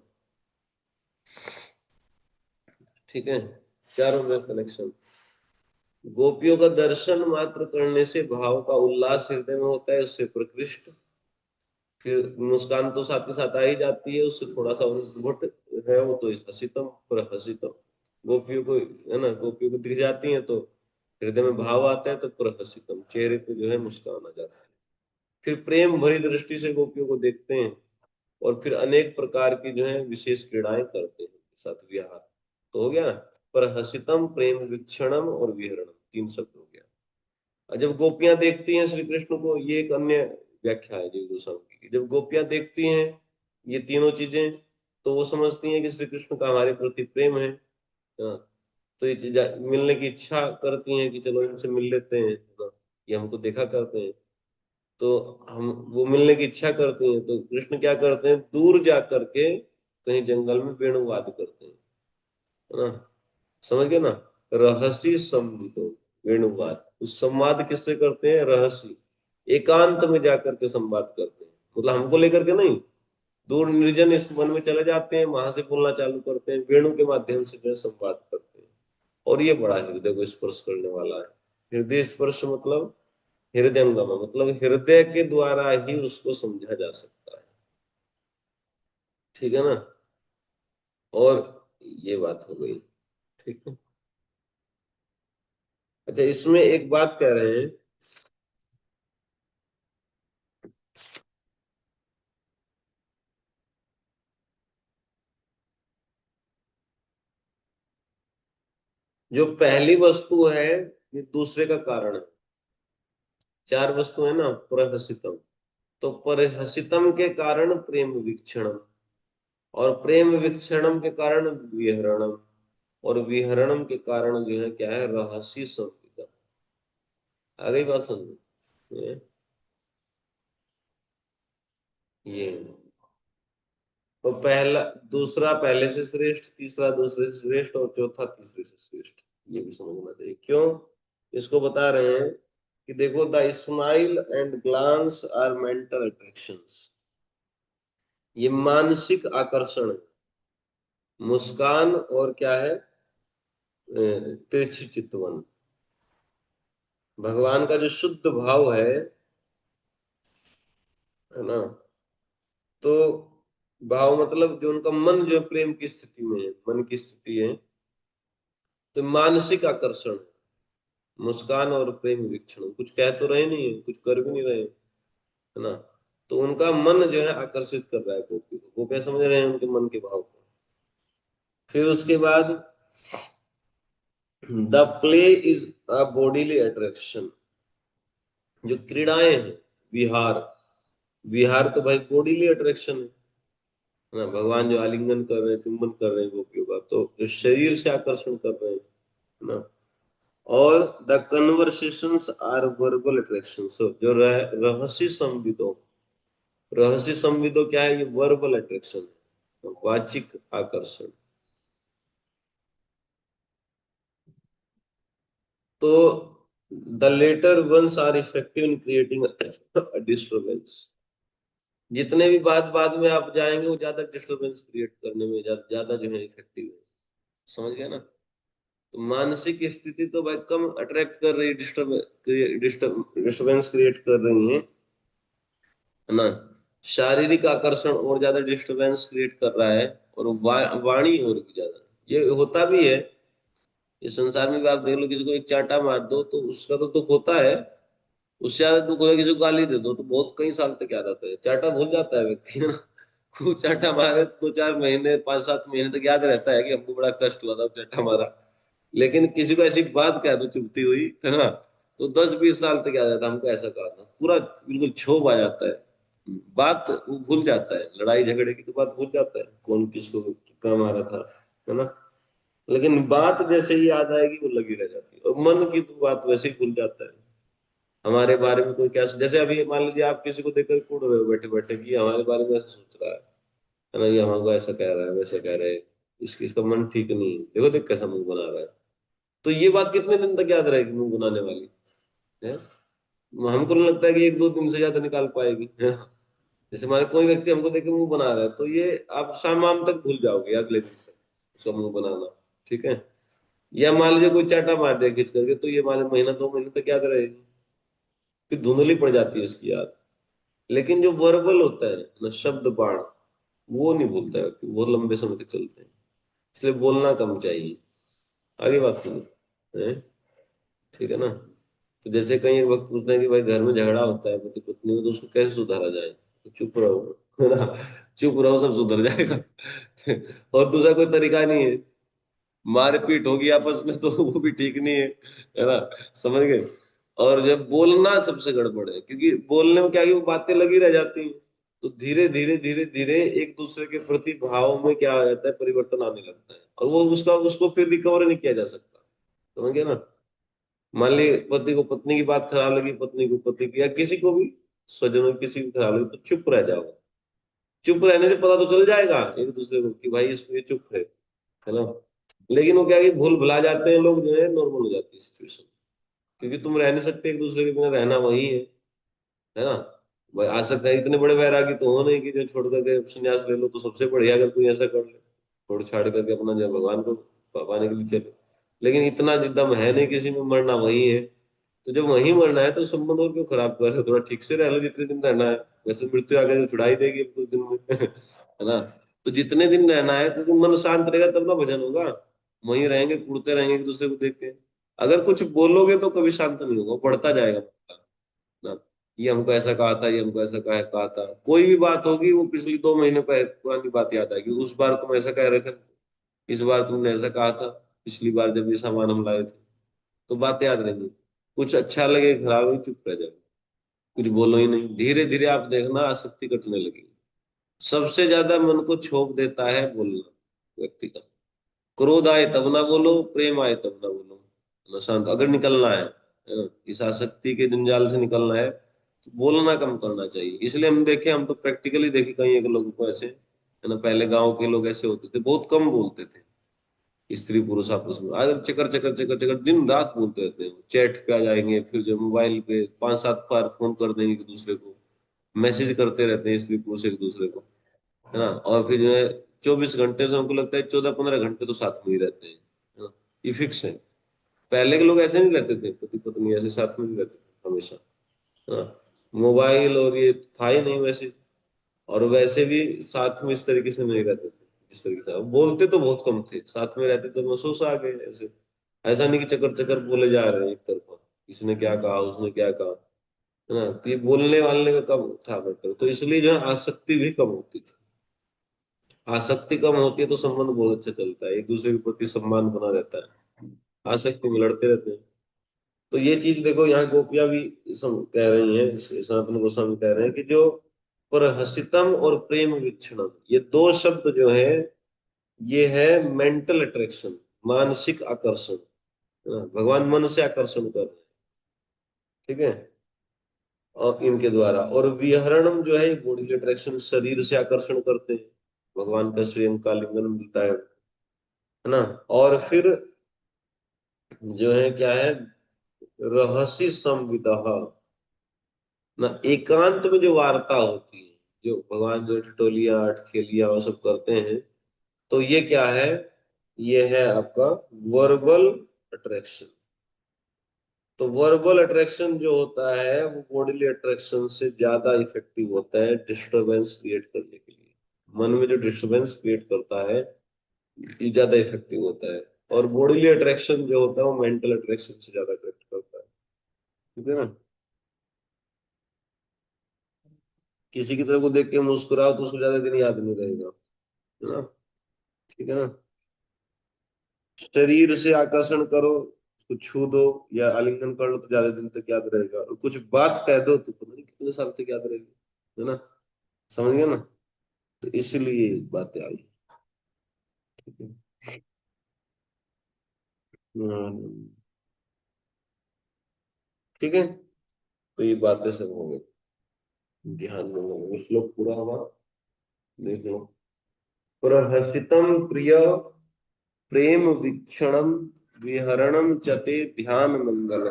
ठीक है। चारों में कनेक्शन। गोपियों का दर्शन मात्र करने से भाव का उल्लास हृदय में होता है, उससे प्रकृष्ट, फिर मुस्कान तो साथ के साथ आ ही जाती है, उससे थोड़ा सा उद्भट है वो तो हसितम, पर हसितम, गोपियों को, है ना, गोपियों को दिख जाती है तो हृदय में भाव आता है तो प्रहसितम, चेहरे पे जो है मुस्कान आ जाता है। फिर प्रेम भरी दृष्टि से गोपियों को देखते हैं और फिर अनेक प्रकार की जो है विशेष क्रीड़ाएं करते हैं साथ विहार। तो हो गया ना, प्रहसितम, प्रेम विक्षणम और विहरणम, तीन शब्द हो गया। और जब गोपियां देखती हैं श्री कृष्ण को, ये एक अन्य व्याख्या है जीव गोस्वामी की, जब गोपियां देखती हैं ये तीनों चीजें तो वो समझती हैं कि श्री कृष्ण का हमारे प्रति प्रेम है। हाँ, तो ये मिलने की इच्छा करती हैं कि चलो इनसे मिल लेते हैं, है ना, ये हमको देखा करते हैं। तो हम वो मिलने की इच्छा करती हैं तो कृष्ण क्या करते हैं, दूर जा करके कहीं जंगल में वेणुवाद करते हैं, है ना, समझ गए ना। रहस्य संविदो, वेणुवाद, उस संवाद किससे करते हैं, रहस्य, एकांत में जाकर के संवाद करते हैं, मतलब हमको लेकर के नहीं, दूर निर्जन इस वन में चले जाते हैं, वहां से बोलना चालू करते हैं, वेणु के माध्यम से जो है संवाद करते हैं। और ये बड़ा हृदय को स्पर्श करने वाला है। हृदय स्पर्श मतलब हृदयंगम, मतलब हृदय के द्वारा ही उसको समझा जा सकता है। ठीक है ना। और ये बात हो गई। ठीक है। अच्छा, इसमें एक बात कह रहे हैं, जो पहली वस्तु है ये दूसरे का कारण है। चार वस्तु है ना, प्रहसितम। तो परहसितम के कारण प्रेम वीक्षणम, और प्रेम वीक्षणम के कारण विहरणम, और विहरणम के कारण जो है क्या है, रहस्य संविदा। आ गई बात समझ में? ये तो पहला, दूसरा पहले से श्रेष्ठ, तीसरा दूसरे से श्रेष्ठ, और चौथा तीसरे से श्रेष्ठ। ये भी समझना चाहिए। क्यों? इसको बता रहे हैं कि देखो, the smile and glance are mental attractions. ये मानसिक आकर्षण है। मुस्कान और क्या है, तिरछी चितवन। भगवान का जो शुद्ध भाव है ना, तो भाव मतलब जो उनका मन जो प्रेम की स्थिति में है, मन की स्थिति है, तो मानसिक आकर्षण, मुस्कान और प्रेम वीक्षण, कुछ कह तो रहे नहीं है, कुछ कर भी नहीं रहे, है ना। तो उनका मन जो है आकर्षित कर रहा है गोपी को, गोपियां समझ रहे हैं उनके मन के भाव को। फिर उसके बाद, the play is a bodily attraction. जो क्रीड़ाएं हैं, विहार, विहार तो भाई बॉडीली अट्रैक्शन है ना। भगवान जो आलिंगन कर रहे हैं, चुंबन कर रहे हैं गोपियों का, तो जो शरीर से आकर्षण कर रहे हैं, है ना। और the conversations are verbal attraction. जो रहस्य संविदो, रहस्य संविदो क्या है, ये वर्बल अट्रैक्शन है, वाचिक आकर्षण। तो the latter ones are effective in creating disturbance. जितने भी बाद में आप जाएंगे, वो ज्यादा डिस्टरबेंस क्रिएट करने में ज्यादा ज्यादा जो है इफेक्टिव है। समझ गया ना। तो मानसिक स्थिति तो भाई कम अट्रैक्ट कर रही है, डिस्टरबेंस क्रिएट कर रही है है ना। शारीरिक आकर्षण और ज्यादा डिस्टरबेंस क्रिएट कर रहा है, और वाणी और भी ज्यादा। ये होता भी है इस संसार में भी। आप देख लो, किसी को एक चांटा मार दो तो उसका तो दुख होता है, उससे ज्यादा दुख होता है किसी को गाली दे दो, तो बहुत कई साल तक याद आता है। चांटा भूल जाता है व्यक्ति, है ना। खूब चांटा मारे तो 2-4 महीने, 5-7 महीने तक याद रहता है कि हमको बड़ा कष्ट हुआ था, चांटा मारा। लेकिन किसी को ऐसी बात कह दो चुभती हुई, है ना, तो 10-20 साल तक याद आता है, हमको ऐसा कहा था, पूरा बिल्कुल क्षोभ आ जाता है। बात वो भूल जाता है, लड़ाई झगड़े की तो बात भूल जाता है, कौन किसको कितना मारा था, है ना। लेकिन बात जैसे ही याद आएगी वो लगी रह जाती है, और मन की तो बात वैसे ही भूल जाता है। हमारे बारे में कोई क्या, जैसे अभी मान लीजिए आप किसी को देखकर कुड़ रहे हो बैठे बैठे कि ये हमारे बारे में ऐसा सोच रहा है ना, ये हमको ऐसा कह रहा है, वैसा कह रहे हैं, इसका मन ठीक नहीं है, देखो देख कैसा मुंह बना रहा है। तो ये बात कितने दिन तक याद रहेगी मुंह बनाने वाली है। हमको नहीं लगता है कि 1-2 दिन से ज्यादा निकाल पाएगी, है ना। जैसे हमारे कोई व्यक्ति हमको देख के मुंह बना रहा है, तो ये आप शाम वाम तक भूल जाओगे, अगले दिन तक उसका मुंह बनाना। ठीक है। या मान लीजिए कोई चाटा मार दे खींच करके, तो ये मान लीजिए महीना 2 महीने तक याद रहेगी, फिर धुंधली पड़ जाती है इसकी याद। लेकिन जो वर्बल होता है ना, शब्द बाण, वो नहीं भूलता है व्यक्ति, वो लंबे समय तक चलते हैं। इसलिए बोलना कम चाहिए। आगे बात सुनिए, हैं? ठीक है ना। तो जैसे कई एक वक्त पूछते हैं कि भाई घर में झगड़ा होता है पति पत्नी में, तो उसको कैसे सुधारा जाए, तो चुप रहो, है ना। चुप रहो, सब सुधर जाएगा। और दूसरा कोई तरीका नहीं है। मारपीट होगी आपस में तो वो भी ठीक नहीं है ना। समझ गए। और जब बोलना सबसे गड़बड़ है, क्योंकि बोलने में क्या है कि वो बातें लगी रह जाती हैं, तो धीरे धीरे धीरे धीरे एक दूसरे के प्रति भाव में क्या आ जाता है, परिवर्तन आने लगता है, और वो उसका उसको फिर रिकवर नहीं किया जा सकता। समझ गए ना। मान ली पति को पत्नी की बात खराब लगी, पत्नी को पति की, या किसी को भी स्वजनों की किसी को खराब लगी, तो चुप रह जाओ। चुप रहने से पता तो चल जाएगा एक दूसरे को कि भाई इसको ये चुप है ना। लेकिन वो क्या है कि भूल भुला जाते हैं लोग, जो है नॉर्मल हो जाती है सिचुएशन। क्योंकि तुम रह नहीं सकते एक दूसरे के बिना, रहना वही है ना। भाई आ सकता है, इतने बड़े वैरागी तो हो नहीं कि जो छोड़ करके संन्यास ले लो, तो सबसे बढ़िया अगर कोई ऐसा कर ले, छोड़ छाड़ करके अपना जो भगवान को पाने के लिए चले। लेकिन इतना दम है नहीं किसी में, मरना वही है। तो जब वही मरना है तो संबंध और क्यों खराब कर रहे हो, थोड़ा ठीक से रह लो जितने दिन रहना है। वैसे मृत्यु आगे तो छुड़ा ही देगी अब कुछ दिन में है ना। तो जितने दिन रहना है, क्योंकि मन शांत रहेगा तब ना भजन होगा। वहीं रहेंगे, कूदते रहेंगे एक दूसरे को देख के। अगर कुछ बोलोगे तो कभी शांत नहीं होगा, वो बढ़ता जाएगा ना। ये हमको ऐसा कहा था, ये हमको ऐसा कहा था, कोई भी बात होगी वो पिछली 2 महीने पहले पुरानी बात याद आएगी, उस बार तुम ऐसा कह रहे थे, इस बार तुमने ऐसा कहा था, पिछली बार जब ये सामान हम लाए थे। तो बात याद रहेंगी। कुछ अच्छा लगे खराब लगे चुप रह जाओ, कुछ बोलो ही नहीं। धीरे धीरे आप देखना आसक्ति कटने लगेगी। सबसे ज्यादा मन को क्षोभ देता है बोलना व्यक्ति का। क्रोध आए तब ना बोलो, प्रेम आए तब ना बोलो, है ना, शांत अगर निकलना है ना, इस आसक्ति के जंजाल से निकलना है तो बोलना कम करना चाहिए। इसलिए हम देखें, हम तो प्रैक्टिकली देखे कई एक लोगों को ऐसे, है ना, पहले गांव के लोग ऐसे होते थे, बहुत कम बोलते थे। स्त्री पुरुष आपस में आज चकर चकर चकर चकर दिन रात बोलते रहते हैं, चैट पे आ जाएंगे, फिर जो मोबाइल पे 5-7 बार फोन कर देंगे एक दूसरे को, मैसेज करते रहते हैं स्त्री पुरुष एक दूसरे को, है ना। और फिर जो है 24 घंटे से हमको लगता है 14-15 घंटे तो साथ में ही रहते हैं, है ना। ये फिक्स है। पहले के लोग ऐसे नहीं रहते थे, पति पत्नी ऐसे साथ में नहीं रहते थे हमेशा, है ना। मोबाइल और ये था ही नहीं वैसे। और वैसे भी साथ में इस तरीके से नहीं रहते थे, इस तरीके से बोलते तो बहुत कम थे, साथ में रहते तो महसूस आ गए ऐसे। ऐसा नहीं कि चक्कर चक्कर बोले जा रहे हैं एक तरफा, इसने क्या कहा उसने क्या कहा, है ना। तो ये बोलने वालने का कम था मैटर, तो इसलिए जो है आसक्ति भी कम होती थी। आसक्ति कम होती है तो संबंध बहुत अच्छा चलता है, एक दूसरे के प्रति सम्मान बना रहता है। आसक्ति में लड़ते रहते हैं। तो ये चीज देखो, यहाँ गोपियां भी कह रही हैं, सनातन गोस्वामी कह रहे हैं कि जो परहसितम और प्रेम विक्षणम, ये दो शब्द जो है, ये है मेंटल अट्रैक्शन, मानसिक आकर्षण, है ना? भगवान मन से आकर्षण कर रहे हैं, ठीक है। और इनके द्वारा, और विहरणम जो है बॉडी अट्रैक्शन, शरीर से आकर्षण करते हैं, भगवान का स्वयं का लिंगन मिलता है ना। और फिर जो है क्या है, रहस्य संविदा ना, एकांत में जो वार्ता होती है, जो भगवान जो ठिठोलियां अठखेलियां और सब करते हैं, तो ये क्या है, ये है आपका वर्बल अट्रैक्शन। तो वर्बल अट्रैक्शन जो होता है वो बॉडीली अट्रैक्शन से ज्यादा इफेक्टिव होता है डिस्टरबेंस क्रिएट करने के लिए। मन में जो डिस्टरबेंस क्रिएट करता है, ये ज्यादा इफेक्टिव होता है। और बॉडीली अट्रैक्शन जो होता है वो मेंटल अट्रैक्शन से ज्यादा अट्रैक्ट करता है, ठीक है ना। किसी की तरफ को देख के मुस्कुराओ तो उसको ज्यादा दिन याद नहीं रहेगा, है ना, ठीक है ना। शरीर से आकर्षण करो, उसको छू दो या आलिंगन कर लो तो ज्यादा दिन तक याद रहेगा, और कुछ बात कह दो तो पता नहीं कितने साल तक याद रहेगी, है ना। समझ गया ना। तो इसलिए बातें आई, ठीक है। हम्म, ठीक है। तो ये बातें सब हो गई, ध्यान में वो श्लोक पूरा हुआ, देख लो। प्रहसितम प्रिय प्रेम वीक्षणम विहरणम चते ध्यान मंगल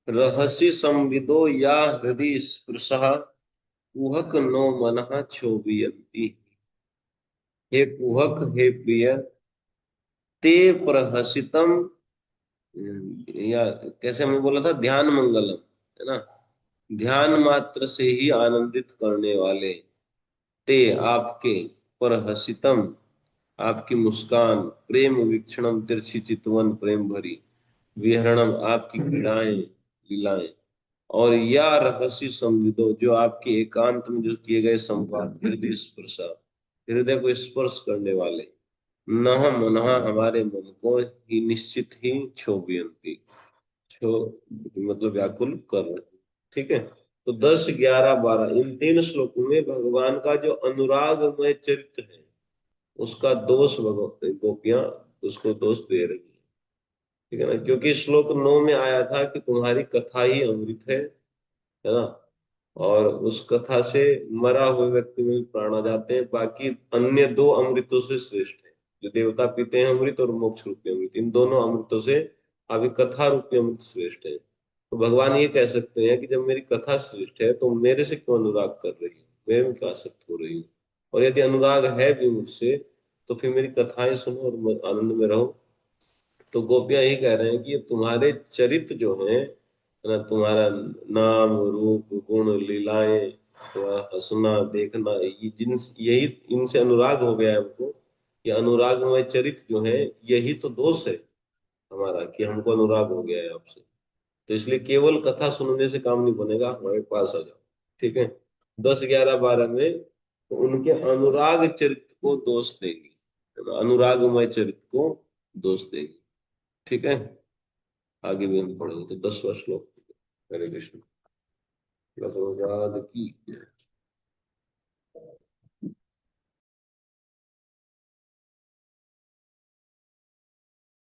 रहसि संविदो या हृदय स्पृशः कुहक नो मनः क्षोभयन्ति। हे कुहक, हे प्रिय, ते प्रहसितम, या कैसे हमने बोला था, ध्यान मंगलम, है ना। ध्यान मात्र से ही आनंदित करने वाले, ते आपके, प्रहसितम आपकी मुस्कान, प्रेम वीक्षणम तिरछी चितवन प्रेम भरी, विहरणम आपकी क्रीड़ाएं लीलाएं, और या रहस्य संविदो जो आपके एकांत में जो किए गए संवाद, हृदय स्पर्श, हृदय को स्पर्श करने वाले, नह मनः हमारे मन को ही निश्चित ही क्षोभयंती, छो मतलब व्याकुल कर रहे हैं, ठीक है। तो 10, 11, 12 इन 3 श्लोकों में भगवान का जो अनुरागमय चरित्र है, उसका दोष गोपियां उसको दोष दे रही है, ठीक है ना। क्योंकि श्लोक 9 में आया था कि तुम्हारी कथा ही अमृत है ना। और उस कथा से मरा हुए व्यक्ति में भी प्राण आ जाते हैं, बाकी अन्य 2 अमृतों से श्रेष्ठ है। जो देवता पीते हैं अमृत और मोक्ष रूपी अमृत, इन दोनों अमृतों से अभी कथा रूपी अमृत श्रेष्ठ है। तो भगवान ये कह सकते हैं कि जब मेरी कथा श्रेष्ठ है तो मेरे से क्यों अनुराग कर रही है, मैं भी क्यों आसक्त हो रही हूँ। और यदि अनुराग है भी मुझसे तो फिर मेरी कथाएं सुनो और आनंद में रहो। तो गोपियां यही कह रहे हैं कि ये तुम्हारे चरित्र जो हैं, है ना, तुम्हारा नाम रूप गुण लीलाएं, तुम्हारा हंसना देखना, ये जिन यही इनसे अनुराग हो गया है हमको। ये अनुरागमय चरित्र जो है, यही तो दोष है हमारा कि हमको अनुराग हो गया है आपसे। तो इसलिए केवल कथा सुनने से काम नहीं बनेगा, हमारे पास आ जाओ। ठीक है। 10, 11, 12 में तो उनके अनुराग चरित्र को दोष देंगे, है ना, अनुरागमय चरित्र को दोष देंगे। ठीक है। आगे भी हम पढ़ेंगे। तो 10वां श्लोक। हरे कृष्ण। प्रभुपाद की।